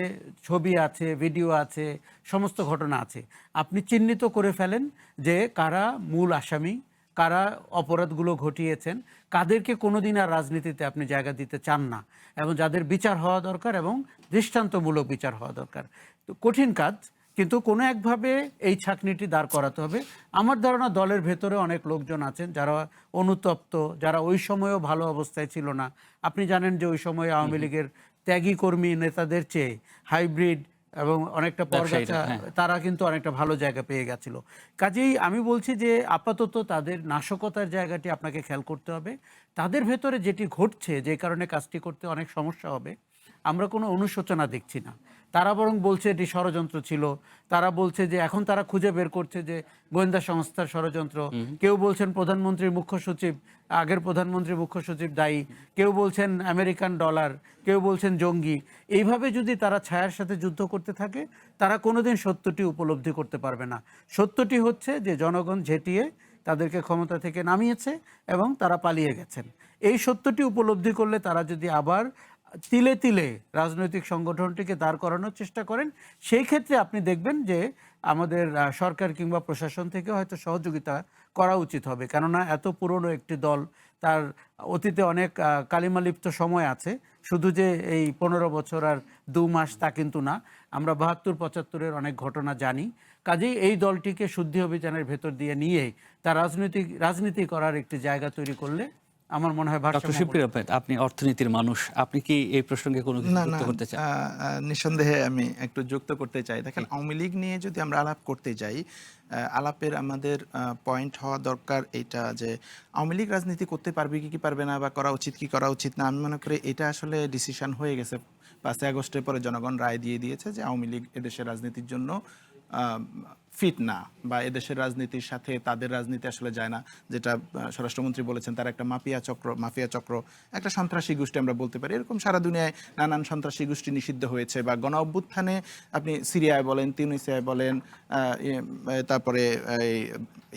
ছবি আছে, ভিডিও আছে, সমস্ত ঘটনা আছে। আপনি চিহ্নিত করে ফেলেন যে কারা মূল আসামি, কারা অপরাধগুলো ঘটিয়েছেন, কাদেরকে কোনোদিন আর রাজনীতিতে আপনি জায়গা দিতে চান না, এবং যাদের বিচার হওয়া দরকার এবং দৃষ্টান্তমূলক বিচার হওয়া দরকার। তো কঠিন কাজ, কিন্তু কোনো একভাবে এই ছাঁকনিটি দাঁড় করাতে হবে। আমার ধারণা দলের ভেতরে অনেক লোকজন আছেন যারা অনুতপ্ত, যারা ওই সময়েও ভালো অবস্থায় ছিল না। আপনি জানেন যে ওই সময়ে আওয়ামী লীগের ত্যাগী কর্মী নেতাদের চেয়ে হাইব্রিড এবং অনেকটা পরগাছা, তারা কিন্তু অনেকটা ভালো জায়গা পেয়ে গেছিল। কাজেই আমি বলছি যে আপাতত তাদের নাশকতার জায়গাটি আপনাকে খেয়াল করতে হবে। তাদের ভেতরে যেটি ঘটছে, যে কারণে কাজটি করতে অনেক সমস্যা হবে, আমরা কোনো অনুশোচনা দেখছি না। তারা বরং বলছে এটি ষড়যন্ত্র ছিল। তারা বলছে যে এখন তারা খুঁজে বের করছে যে গোয়েন্দা সংস্থার ষড়যন্ত্র। কেউ বলছেন প্রধানমন্ত্রীর মুখ্য সচিব, আগের প্রধানমন্ত্রীর মুখ্য সচিব দায়ী, কেউ বলছেন আমেরিকান ডলার, কেউ বলছেন জঙ্গি। এইভাবে যদি তারা ছায়ার সাথে যুদ্ধ করতে থাকে, তারা কোনোদিন সত্যটি উপলব্ধি করতে পারবে না। সত্যটি হচ্ছে যে জনগণ ঝেঁটিয়ে তাদেরকে ক্ষমতা থেকে নামিয়েছে এবং তারা পালিয়ে গেছেন। এই সত্যটি উপলব্ধি করলে তারা যদি আবার তিলে তিলে রাজনৈতিক সংগঠনটিকে দাঁড় করানোর চেষ্টা করেন, সেই ক্ষেত্রে আপনি দেখবেন যে আমাদের সরকার কিংবা প্রশাসন থেকে হয়তো সহযোগিতা করা উচিত হবে। কেননা এত পুরনো একটি দল, তার অতীতে অনেক কালিমালিপ্ত সময় আছে। শুধু যে এই 15 বছর আর 2 মাস তা কিন্তু না, আমরা 72-75-এর অনেক ঘটনা জানি। কাজেই এই দলটিকে শুদ্ধি অভিযানের ভেতর দিয়ে নিয়ে তার রাজনীতি করার একটি জায়গা তৈরি করলে আমার মনে হয় ডক্টর শিববির আহমেদ, আপনি অর্থনীতির মানুষ, আপনি কি এই প্রসঙ্গে কোনো কিছু যুক্ত করতে চান? নিঃসন্দেহে আমি একটু যুক্ত করতে চাই। দেখেন, আওয়ামী লীগ নিয়ে যদি আমরা আলাপ করতে যাই, আলাপের আমাদের পয়েন্ট হওয়া দরকার এটা যে আওয়ামী লীগ রাজনীতি করতে পারবে কি পারবে না, বা করা উচিত কি করা উচিত না। আমি মনে করি এটা আসলে ডিসিশন হয়ে গেছে। 5 আগস্টের পরে জনগণ রায় দিয়ে দিয়েছে যে আওয়ামী লীগ এদেশের রাজনীতির জন্য ফিট না, বা এদেশের রাজনীতির সাথে তাদের রাজনীতি আসলে যায় না। যেটা স্বরাষ্ট্রমন্ত্রী বলেছেন, তারা একটা মাফিয়া চক্র, একটা সন্ত্রাসী গোষ্ঠী আমরা বলতে পারি। এরকম সারা দুনিয়ায় নানান সন্ত্রাসী গোষ্ঠী নিষিদ্ধ হয়েছে, বা গণ অভ্যুত্থানে আপনি সিরিয়ায় বলেন, তিউনিসিয়ায় বলেন, তারপরে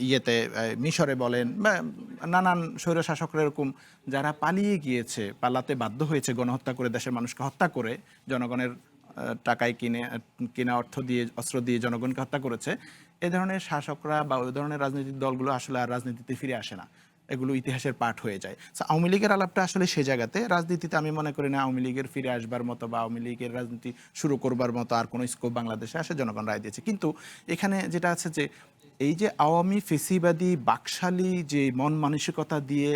ইয়েতে মিশরে বলেন, বা নানান স্বৈরশাসকরা এরকম যারা পালিয়ে গিয়েছে, পালাতে বাধ্য হয়েছে, গণহত্যা করে দেশের মানুষকে হত্যা করে, জনগণের টাকায় কিনা অর্থ দিয়ে, অস্ত্র দিয়ে জনগণকে হত্যা করেছে। এ ধরনের শাসকরা বা ওই ধরনের রাজনৈতিক দলগুলো আসলে আর রাজনীতিতে ফিরে আসে না, এগুলো ইতিহাসের পাঠ হয়ে যায়। আওয়ামী লীগের আলাপটা আসলে সে জায়গাতে, রাজনীতিতে আমি মনে করি না আওয়ামী লীগের ফিরে আসবার মতো বা আওয়ামী লীগের রাজনীতি শুরু করবার মতো আর কোনো স্কোপ বাংলাদেশে আসে, জনগণ রায় দিয়েছে। কিন্তু এখানে যেটা আছে যে এই যে আওয়ামী ফেসিবাদী বাকশালী যে মন মানসিকতা দিয়ে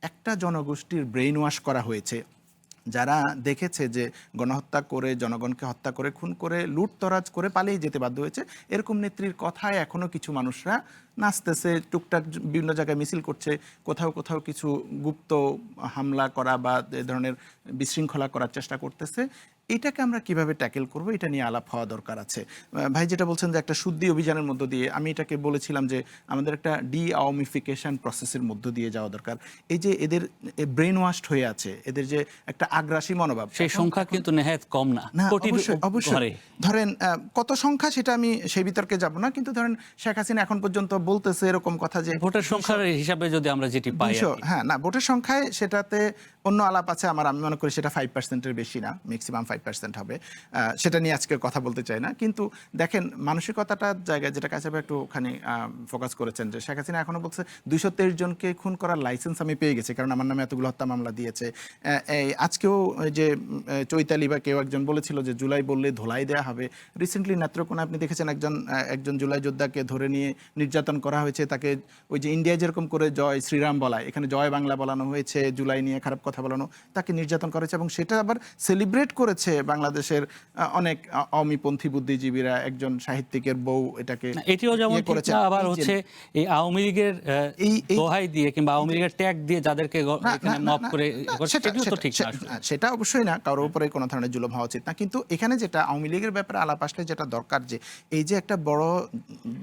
একটা জনগোষ্ঠীর ব্রেইন ওয়াশ করা হয়েছে, যারা দেখেছে যে গণহত্যা করে, জনগণকে হত্যা করে, খুন করে, লুটতরাজ করে পালিয়ে যেতে বাধ্য হয়েছে, এরকম নেত্রীর কথায় এখনো কিছু মানুষরা নাচতেছে, টুকটাক বিভিন্ন জায়গায় মিছিল করছে, কোথাও কিছু গুপ্ত হামলা করা বা এ ধরনের বিশৃঙ্খলা করার চেষ্টা করতেছে। এটাকে আমরা কিভাবে ট্যাকেল করব, এটা নিয়ে আলাপ হওয়া দরকার আছে। ভাই যেটা বলছেন যে একটা শুদ্ধি অভিযানের মধ্য দিয়ে, আমি এটাকে বলেছিলাম যে আমাদের একটা আওয়ামিফিকেশন প্রসেসের মধ্য দিয়ে যাওয়া দরকার। এই যে এদের ব্রেন ওয়াশড হয়ে আছে, এদের যে একটা আগ্রাসী মনোভাব, সেই সংখ্যা কিন্তু নেহায়েত কম না। অবশ্যই ধরেন কত সংখ্যা সেটা আমি সেই বিতর্কে যাব না, কিন্তু ধরেন শেখ হাসিনা এখন পর্যন্ত বলতেছে এরকম কথা যে ভোটের সংখ্যার হিসাবে যদি আমরা যেটি পাই, হ্যাঁ না, ভোটের সংখ্যায় সেটাতে অন্য আলাপ আছে। আমি মনে করি সেটা 5%-এর বেশি না, ম্যাক্সিমাম 5% হবে। সেটা নিয়ে আজকে কথা বলতে চাই না। কিন্তু দেখেন মানসিকতাটার জায়গায়, যেটা কাছে একটুখানি ফোকাস করেছেন, যে শেখ হাসিনা এখনো বলছে 223 জনকে খুন করার লাইসেন্স আমি পেয়ে গেছি, কারণ আমার নামে এতগুলো হত্যা মামলা দিয়েছে। আজকেও যে চৈতালি বা কেউ একজন বলেছিল যে জুলাই বললে ধোলাই দেওয়া হবে। রিসেন্টলি নেত্রকোনা আপনি দেখেছেন একজন জুলাই যোদ্ধাকে ধরে নিয়ে নির্যাতন করা হয়েছে, তাকে ওই যে ইন্ডিয়ায় যেরকম করে জয় শ্রীরাম বলায়, এখানে জয় বাংলা বলানো হয়েছে, জুলাই নিয়ে খারাপ কথা বলানো, তাকে নির্যাতন করেছে, এবং সেটা আবার সেলিব্রেট করেছে বাংলাদেশের অনেক আওয়ামীপন্থী বুদ্ধিজীবীরা। একজন সাহিত্যিকের বউ এটাকে এটিও যেমন করেছে, আবার হচ্ছে এই আওয়ামী লীগের দোহাই দিয়ে কিংবা আওয়ামী লীগের ট্যাগ দিয়ে যাদেরকে এখানে মপ করে, সেটা অবশ্যই না, কারোর উপরে কোনো ধরনের জুলুম হওয়া উচিত না। কিন্তু এখানে যেটা আওয়ামী লীগের ব্যাপারে আলাপ আসলে যেটা দরকার, যে এই যে একটা বড়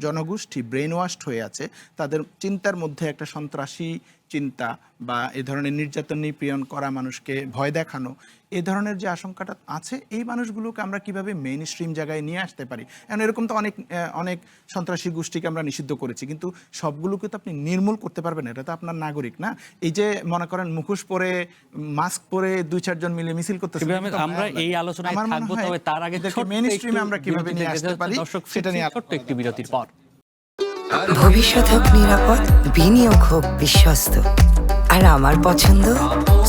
জনগোষ্ঠী ব্রেন ওয়াশড হয়ে আছে, তাদের চিন্তার মধ্যে একটা সন্ত্রাসী চিন্তা বা এ ধরনের নির্যাতন নিপীড়ন করা, মানুষকে ভয় দেখানো, এই ধরনের যে আশঙ্কাটা আছে, এই মানুষগুলোকে আমরা কিভাবে মেইন স্ট্রিম জায়গায় নিয়ে আসতে পারি। এখন এরকম তো অনেক সন্ত্রাসী গোষ্ঠীকে আমরা নিষিদ্ধ করেছি, কিন্তু সবগুলোকে তো আপনি নির্মূল করতে পারবেন, এটা তো আপনার নাগরিক না। এই যে মনে করেন মুখোশ পরে, মাস্ক পরে 2-4 জন মিলে মিছিল করতেছে, আমরা এই আলোচনায় থাকবো, তবে তার আগে মেইন স্ট্রিমে আমরা কিভাবে নিয়ে আসতে পারি সেটা নিয়ে ছোট্ট একটি বিরতির পর। ভবিষ্যৎ হোক নিরাপদ, বিনিয়োগ হোক বিশ্বস্ত, আর আমার পছন্দ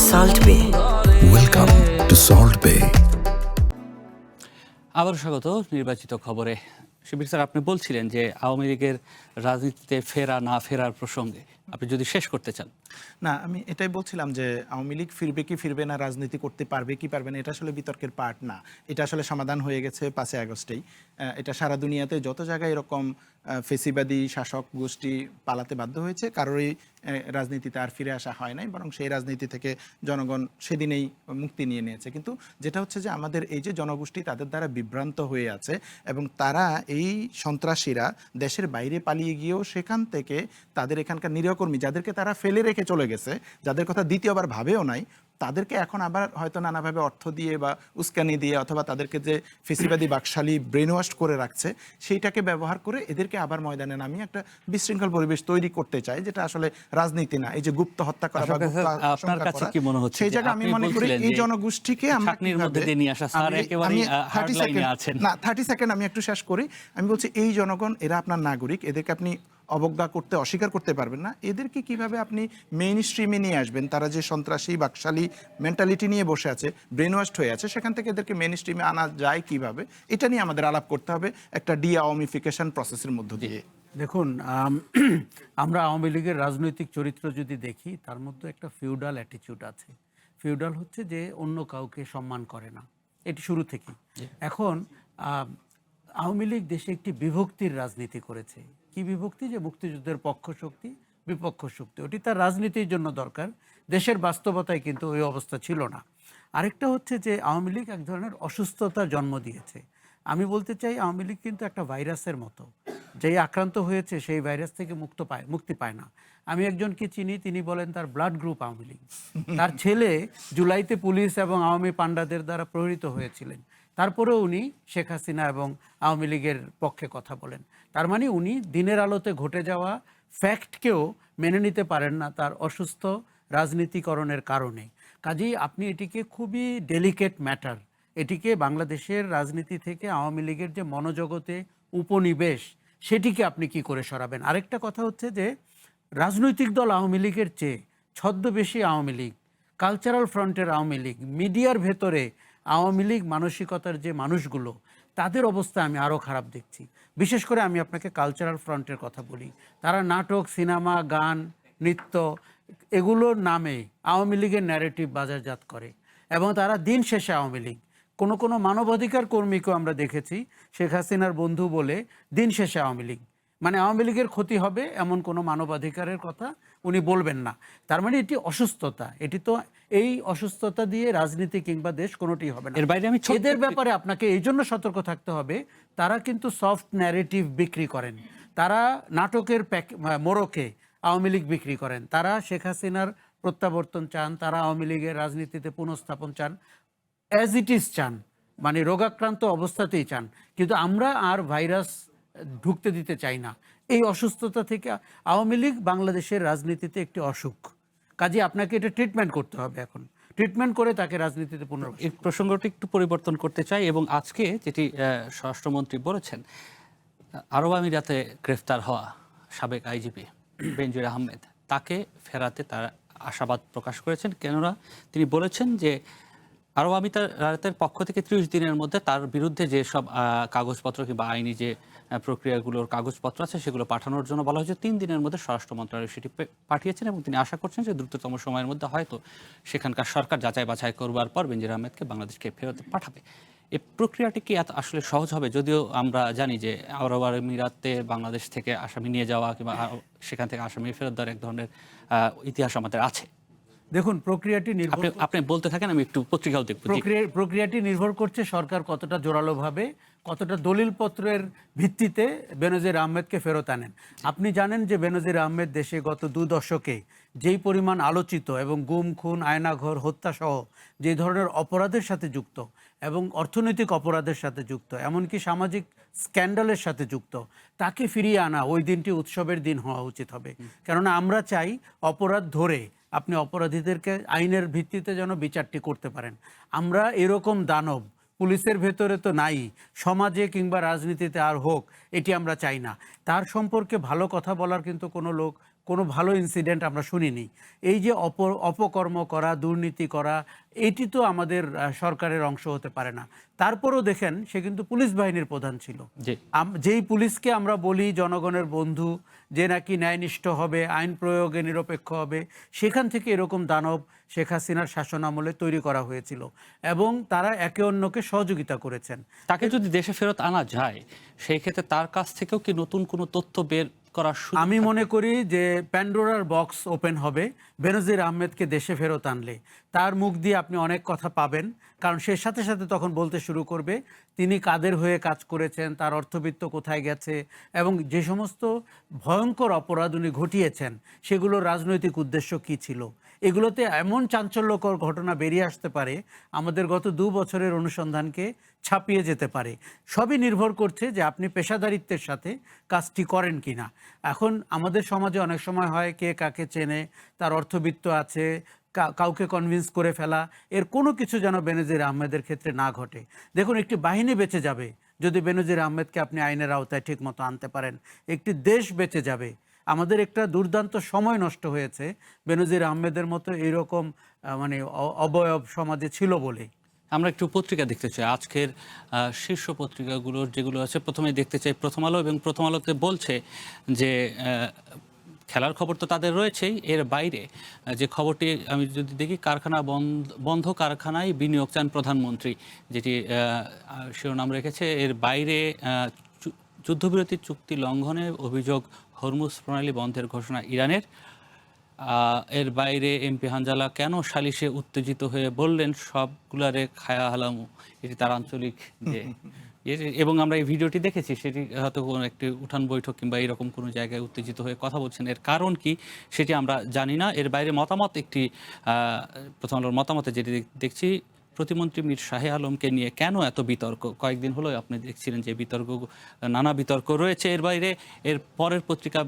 সল্ট বে। ওয়েলকাম টু সল্ট বে। আবার স্বাগত নির্বাচিত খবরে। শিবির স্যার, আপনি বলছিলেন যে আওয়ামী লীগের রাজনীতিতে ফেরা না ফেরার প্রসঙ্গে আপনি যদি শেষ করতে চান। না, আমি এটাই বলছিলাম যে আওয়ামী লীগ ফিরবে কি ফিরবে না, রাজনীতি করতে পারবে কি পারবে না, এটা আসলে বিতর্কের পার্ট না। এটা আসলে সমাধান হয়ে গেছে 5 আগস্টেই। এটা সারা দুনিয়াতে যত জায়গায় এরকম ফেসিবাদী শাসক গোষ্ঠী পালাতে বাধ্য হয়েছে, কারোরই রাজনীতিতে আর ফিরে আসা হয় নাই, বরং সেই রাজনীতি থেকে জনগণ সেদিনেই মুক্তি নিয়ে নিয়েছে। কিন্তু যেটা হচ্ছে যে আমাদের এই যে জনগোষ্ঠী তাদের দ্বারা বিভ্রান্ত হয়ে আছে, এবং তারা এই সন্ত্রাসীরা দেশের বাইরে পালিয়ে গিয়েও সেখান থেকে তাদের এখানকার নিরীহকর্মী যাদেরকে তারা ফেলে রেখে চলে গেছে, যাদের কথা দ্বিতীয়বার ভাবেও নাই, তাদেরকে এখন আবার হয়তো নানাভাবে অর্থ দিয়ে বা উস্কানি দিয়ে অথবা তাদেরকে যে ফেসিবাদী বাকশালী ব্রেন ওয়াশ করে রাখছে, সেইটাকে ব্যবহার করে এদেরকে আবার ময়দানে নামিয়ে একটা বিশৃঙ্খল পরিবেশ তৈরি করতে চায়, যেটা আসলে রাজনীতি না। এই যে গুপ্ত হত্যা করা বা গুপ্ত আপনার কাছে কি মনে হচ্ছে সেই জায়গায় আমি মনে করি এই জনগোষ্ঠীকে আমরা মধ্যে দিয়ে নিয়ে আসা, স্যার একেবারে হার্ড লাইনে আছেন না, 30 সেকেন্ড আমি একটু শেষ করি। আমি বলছি এই জনগণ, এরা আপনার নাগরিক, এদেরকে আপনি অবজ্ঞা করতে, অস্বীকার করতে পারবেন না। এদেরকে কিভাবে আপনি মেইন স্ট্রিমে নিয়ে আসবেন? তারা যে সন্ত্রাসী বাকশালী মেন্টালিটি নিয়ে বসে আছে, ব্রেন ওয়াশড হয়ে আছে, সেখান থেকে এদেরকে মেইন স্ট্রিমে আনা যায় কিভাবে, এটা নিয়ে আমাদের আলাপ করতে হবে একটা ডি-আওয়ামিফিকেশন প্রসেসের মধ্য দিয়ে। দেখুন, আমরা আওয়ামী লীগের রাজনৈতিক চরিত্র যদি দেখি, তার মধ্যে একটা ফিউডাল অ্যাটিচিউড আছে। ফিউডাল হচ্ছে যে অন্য কাউকে সম্মান করে না, এটি শুরু থেকেই। এখন আওয়ামী লীগ দেশে একটি বিভক্তির রাজনীতি করেছে। কি বিভক্তি? যে মুক্তিযুদ্ধের পক্ষ শক্তি, বিপক্ষ শক্তি, ওটি তার রাজনীতির জন্য দরকার। দেশের বাস্তবতায় কিন্তু ওই অবস্থা ছিল না। আরেকটা হচ্ছে যে আওয়ামী লীগ এক ধরনের অসুস্থতার জন্ম দিয়েছে। আমি বলতে চাই আওয়ামী লীগ কিন্তু একটা ভাইরাসের মতো, যেই আক্রান্ত হয়েছে সেই ভাইরাস থেকে মুক্তি পায় না। আমি একজনকে চিনি, তিনি বলেন তার ব্লাড গ্রুপ আওয়ামী লীগ। তার ছেলে জুলাইতে পুলিশ এবং আওয়ামী পান্ডাদের দ্বারা প্রহৃত হয়েছিলেন, তারপরেও উনি শেখ হাসিনা এবং আওয়ামী লীগের পক্ষে কথা বলেন। তার মানে উনি দিনের আলোতে ঘটে যাওয়া ফ্যাক্টকেও মেনে নিতে পারেন না তার অসুস্থ রাজনীতিকরণের কারণে। কাজেই আপনি এটিকে খুবই ডেলিকেট ম্যাটার, এটিকে বাংলাদেশের রাজনীতি থেকে আওয়ামী লীগের যে মনোজগতে উপনিবেশ, সেটিকে আপনি কি করে সরাবেন। আরেকটা কথা হচ্ছে যে রাজনৈতিক দল আওয়ামী লীগের চেয়ে ছদ্মবেশী আওয়ামী লীগ, কালচারাল ফ্রন্টের আওয়ামী লীগ, মিডিয়ার ভেতরে আওয়ামী লীগ মানসিকতার যে মানুষগুলো, তাদের অবস্থা আমি আরও খারাপ দেখছি। বিশেষ করে আমি আপনাকে কালচারাল ফ্রন্টের কথা বলি। তারা নাটক, সিনেমা, গান, নৃত্য এগুলোর নামে আওয়ামী লীগের ন্যারেটিভ বাজারজাত করে, এবং তারা দিন শেষে আওয়ামী লীগ, কোনো মানবাধিকার কর্মীকেও আমরা দেখেছি শেখ হাসিনার বন্ধু বলে দিন শেষে আওয়ামী লীগ, মানে আওয়ামী লীগের ক্ষতি হবে এমন কোনো মানবাধিকারের কথা উনি বলবেন না। তার মানে এটি অসুস্থতা, এটি তো এই অসুস্থতা দিয়ে রাজনীতি কিংবা দেশ কোনোটি হবে না। এর বাইরে আমি এদের ব্যাপারে আপনাকে এই জন্য সতর্ক থাকতে হবে, তারা কিন্তু সফট ন্যারেটিভ বিক্রি করেন, তারা নাটকের মোড়কে আওয়ামী লীগ বিক্রি করেন, তারা শেখ হাসিনার প্রত্যাবর্তন চান, তারা আওয়ামী লীগের রাজনীতিতে পুনঃস্থাপন চান, অ্যাজ ইট ইজ চান, মানে রোগাক্রান্ত অবস্থাতেই চান। কিন্তু আমরা আর ভাইরাস ঢুকতে দিতে চাই না। এই অসুস্থতা থেকে আওয়ামী লীগ বাংলাদেশের রাজনীতিতে একটি অসুখ, কাজে আপনাকে এটা ট্রিটমেন্ট করতে হবে। এখন ট্রিটমেন্ট করে তাকে রাজনীতিতে পুনর্বাসন। এই প্রসঙ্গটি একটু পরিবর্তন করতে চাই, এবং আজকে যেটি স্বরাষ্ট্রমন্ত্রী বলেছেন, আরব আমিরাতে গ্রেফতার হওয়া সাবেক আইজিপি বেনজির আহমেদ, তাকে ফেরাতে তারা আশাবাদ প্রকাশ করেছেন। কেননা তিনি বলেছেন যে আরব আমিরাতের পক্ষ থেকে 30 দিনের মধ্যে তার বিরুদ্ধে যেসব কাগজপত্র কিংবা আইনি যে প্রক্রিয়াগুলোর কাগজপত্র আছে সেগুলো পাঠানোর জন্য বলা হয়েছে। 3 দিনের মধ্যে স্বরাষ্ট্র মন্ত্রণালয় সেটি পাঠিয়েছেন, এবং তিনি আশা করছেন যে দ্রুততম সময়ের মধ্যে হয়তো সেখানকার সরকার যাচাই বাছাই করবার পর বেনজির আহমেদকে বাংলাদেশকে ফেরত পাঠাবে। এই প্রক্রিয়াটি কি এত আসলে সহজ হবে? যদিও আমরা জানি যে আরব আমিরাতে বাংলাদেশ থেকে আসামি নিয়ে যাওয়া কিংবা সেখান থেকে আসামি ফেরত দেওয়ার এক ধরনের ইতিহাস আমাদের আছে। দেখুন, প্রক্রিয়াটি নির্ভর আপনি বলতে থাকেন, আমি একটু পত্রিকাও দেখব। জি। প্রক্রিয়াটি নির্ভর করছে সরকার কতটা জোরালোভাবে, কতটা দলিলপত্রের ভিত্তিতে বেনজির আহমেদকে ফেরত আনেন। আপনি জানেন যে বেনজির আহমেদ দেশে গত 2 দশকে যেই পরিমাণ আলোচিত এবং গুম, খুন, আয়নাঘর, হত্যা সহ যে ধরনের অপরাধের সাথে যুক্ত এবং অর্থনৈতিক অপরাধের সাথে যুক্ত, এমনকি সামাজিক স্ক্যান্ডালের সাথে যুক্ত, তাকে ফিরিয়ে আনা ওই দিনটি উৎসবের দিন হওয়া উচিত হবে। কেননা আমরা চাই অপরাধ ধরে আপনি অপরাধীদেরকে আইনের ভিত্তিতে যেন বিচারটি করতে পারেন। আমরা এরকম দানব পুলিশের ভেতরে তো নাই, সমাজে কিংবা রাজনীতিতে আর হোক, এটি আমরা চাই না। তার সম্পর্কে ভালো কথা বলার কিন্তু কোনো ভালো ইনসিডেন্ট আমরা শুনিনি। এই যে অপকর্ম করা, দুর্নীতি করা, এটি তো আমাদের সরকারের অংশ হতে পারে না। তারপরও দেখেন, সে কিন্তু পুলিশ বাহিনীর প্রধান ছিল। যেই পুলিশকে আমরা বলি জনগণের বন্ধু, যে নাকি ন্যায়নিষ্ঠ হবে, আইন প্রয়োগে নিরপেক্ষ হবে, সেখান থেকে এরকম দানব শেখ হাসিনার শাসনামলে তৈরি করা হয়েছিল এবং তারা একে অন্যকে সহযোগিতা করেছেন। তাকে যদি দেশে ফেরত আনা যায়, সেই ক্ষেত্রে তার কাছ থেকেও কি নতুন কোনো তথ্য বের করার সুযোগ? আমি মনে করি যে প্যান্ডোরার বক্স ওপেন হবে বেনজির আহমেদকে দেশে ফেরত আনলে। তার মুখ দিয়ে আপনি অনেক কথা পাবেন, কারণ সে সাথে সাথে তখন বলতে শুরু করবে তিনি কাদের হয়ে কাজ করেছেন, তার অর্থবিত্ত কোথায় গেছে এবং যে সমস্ত ভয়ঙ্কর অপরাধ উনি ঘটিয়েছেন সেগুলোর রাজনৈতিক উদ্দেশ্য কী ছিল। এগুলোতে এমন চাঞ্চল্যকর ঘটনা বেরিয়ে আসতে পারে, আমাদের গত 2 বছরের অনুসন্ধানকে ছাপিয়ে যেতে পারে। সবই নির্ভর করছে যে আপনি পেশাদারিত্বের সাথে কাজটি করেন কিনা। এখন আমাদের সমাজে অনেক সময় হয় কে কাকে চেনে, তার অর্থবিত্ত আছে, কাউকে কনভিন্স করে ফেলা, এর কোনো কিছু যেন বেনজির আহমেদের ক্ষেত্রে না ঘটে। দেখুন, একটি বাহিনী বেঁচে যাবে যদি বেনজির আহমেদকে আপনি আইনের আওতায় ঠিক মতো আনতে পারেন। একটি দেশ বেঁচে যাবে। আমাদের একটা দুর্দান্ত সময় নষ্ট হয়েছে বেনজির আহমেদের মতো এইরকম মানে অবয়ব সমাজে ছিল বলে। আমরা একটু পত্রিকা দেখতে চাই, আজকের শীর্ষ পত্রিকাগুলোর যেগুলো আছে। প্রথমে দেখতে চাই প্রথম আলো, এবং প্রথম আলোতে বলছে যে খেলার খবর তো তাদের রয়েছেই, এর বাইরে যে খবরটি আমি যদি দেখি, কারখানা বন্ধ কারখানায় বিনিয়োগ চান প্রধানমন্ত্রী, যেটি শিরোনাম রেখেছে। এর বাইরে যুদ্ধবিরতি চুক্তি লঙ্ঘনের অভিযোগ, হরমুজ প্রণালী বন্ধের ঘোষণা ইরানের। এর বাইরে এমপি হানজালা কেন সালিশে উত্তেজিত হয়ে বললেন সবগুলারে খায়া হালামু, এটি তার আঞ্চলিক যে এবং আমরা এই ভিডিওটি দেখেছি, সেটি হয়তো কোনো একটি উঠান বৈঠক কিংবা এরকম কোনো জায়গায় উত্তেজিত হয়ে কথা বলছেন। এর কারণ কি সেটি আমরা জানি না। এর বাইরে মতামত, একটি প্রথম আলোর মতামতে যেটি দেখছি, প্রতিমন্ত্রী মীর শাহে আলমকে নিয়ে কেন এত বিতর্ক। কয়েকদিন হলো আপনি দেখছিলেন যে নানা বিতর্ক রয়েছে। এর বাইরে এর পরের পত্রিকা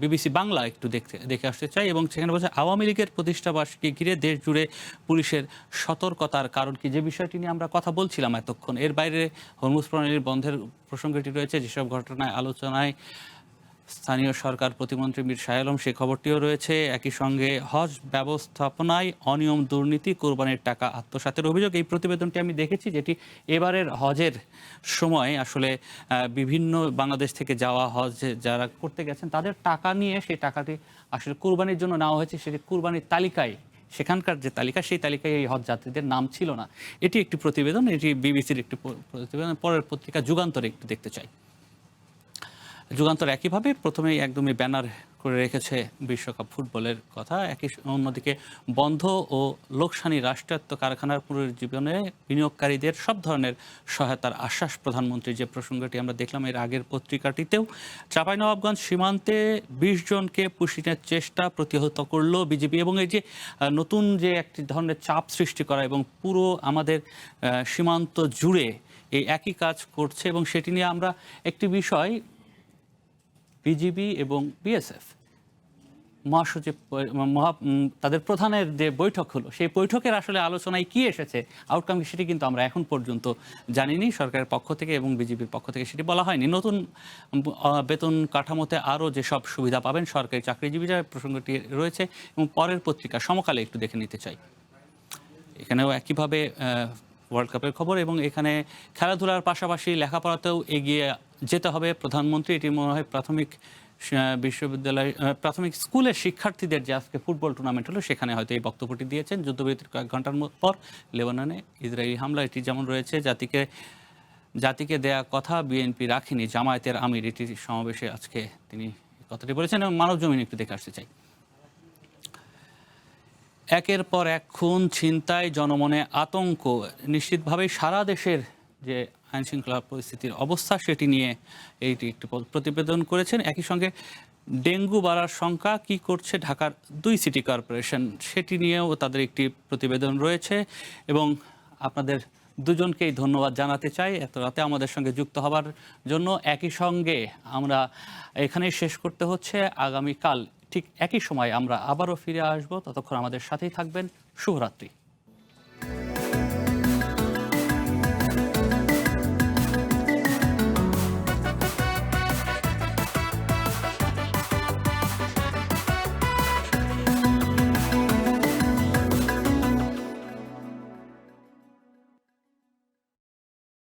বিবিসি বাংলা একটু দেখে আসতে চাই, এবং সেখানে বলছে আওয়ামী লীগের প্রতিষ্ঠাবার্ষিকী ঘিরে দেশ জুড়ে পুলিশের সতর্কতার কারণ কি, যে বিষয়টি নিয়ে আমরা কথা বলছিলাম এতক্ষণ। এর বাইরে হরমুজ প্রণালীর বন্ধের প্রসঙ্গটি রয়েছে, যেসব ঘটনায় আলোচনায় স্থানীয় সরকার প্রতিমন্ত্রী মীর শাহে আলম, সে খবরটিও রয়েছে। একই সঙ্গে হজ ব্যবস্থাপনায় অনিয়ম, দুর্নীতি, কোরবানির টাকা আত্মসাতের অভিযোগ। এই প্রতিবেদনটি আমি দেখেছি, যেটি এবারের হজের সময় আসলে বিভিন্ন বাংলাদেশ থেকে যাওয়া হজ যারা করতে গেছেন তাদের টাকা নিয়ে, সেই টাকাটি আসলে কোরবানির জন্য নেওয়া হয়েছে। সেটি কোরবানির তালিকায়, সেখানকার যে তালিকা, সেই তালিকায় এই হজ যাত্রীদের নাম ছিল না। এটি একটি প্রতিবেদন, এটি বিবিসির একটি প্রতিবেদন। পরের পত্রিকা যুগান্তরে একটু দেখতে চাই। যুগান্তর একইভাবে প্রথমেই একদমই ব্যানার করে রেখেছে বিশ্বকাপ ফুটবলের কথা। অন্যদিকে বন্ধ ও লোকসানি রাষ্ট্রায়ত্ত কারখানার পুনরুজ্জীবনে বিনিয়োগকারীদের সব ধরনের সহায়তার আশ্বাস প্রধানমন্ত্রী, যে প্রসঙ্গটি আমরা দেখলাম এর আগের পত্রিকাটিতেও। চাঁপাইনবাবগঞ্জ সীমান্তে 20 জনকে পুশিনের চেষ্টা প্রতিহত করল বিজেপি, এবং এই যে নতুন যে একটি ধরনের চাপ সৃষ্টি করা এবং পুরো আমাদের সীমান্ত জুড়ে এই একই কাজ করছে। এবং সেটি নিয়ে আমরা একটি বিষয়, বিজিবি এবং বিএসএফ মহাসচিব তাদের প্রধানের যে বৈঠক হলো, সেই বৈঠকের আসলে আলোচনায় কি এসেছে, আউটকাম সেটি কিন্তু আমরা এখন পর্যন্ত জানিনি। সরকারের পক্ষ থেকে এবং বিজেপির পক্ষ থেকে সেটি বলা হয়নি। নতুন বেতন কাঠামোতে আরও যেসব সুবিধা পাবেন সরকারি চাকরিজীবীরা, প্রসঙ্গটি রয়েছে। এবং পরের পত্রিকা সমকালে একটু দেখে নিতে চাই, এখানেও একইভাবে ওয়ার্ল্ড কাপের খবর, এবং এখানে খেলাধুলার পাশাপাশি লেখাপড়াতেও এগিয়ে যেতে হবে প্রধানমন্ত্রী। এটি মনে হয় প্রাথমিক স্কুলের শিক্ষার্থীদের যে আজকে ফুটবল টুর্নামেন্ট হলো, সেখানে হয়তো এই বক্তব্যটি দিয়েছেন। যুদ্ধবিরতির কয়েক ঘন্টার পর লেবাননে ইসরায়েলি হামলা, এটি যেমন রয়েছে। জাতিকে দেয়া কথা বিএনপি রাখেনি, জামায়াতের আমির, এটি সমাবেশে আজকে তিনি কথাটি বলেছেন। এবং মানব জমিন একটু দেখে আসতে চাই। একের পর এক খুন, ছিনতাই, জনমনে আতঙ্ক, নিশ্চিতভাবেই সারা দেশের যে আইনশৃঙ্খলা পরিস্থিতির অবস্থা সেটি নিয়ে এইটি একটি প্রতিবেদন করেছেন। একই সঙ্গে ডেঙ্গু বাড়ার শঙ্কা কি করছে ঢাকার 2 সিটি কর্পোরেশন, সেটি নিয়েও তাদের একটি প্রতিবেদন রয়েছে। এবং আপনাদের দুজনকেই ধন্যবাদ জানাতে চাই এত রাতে আমাদের সঙ্গে যুক্ত হবার জন্য। একই সঙ্গে আমরা এখানেই শেষ করতে হচ্ছে। আগামীকাল ঠিক একই সময় আমরা আবারও ফিরে আসব। ততক্ষণ আমাদের সাথেই থাকবেন। শুভরাত্রি।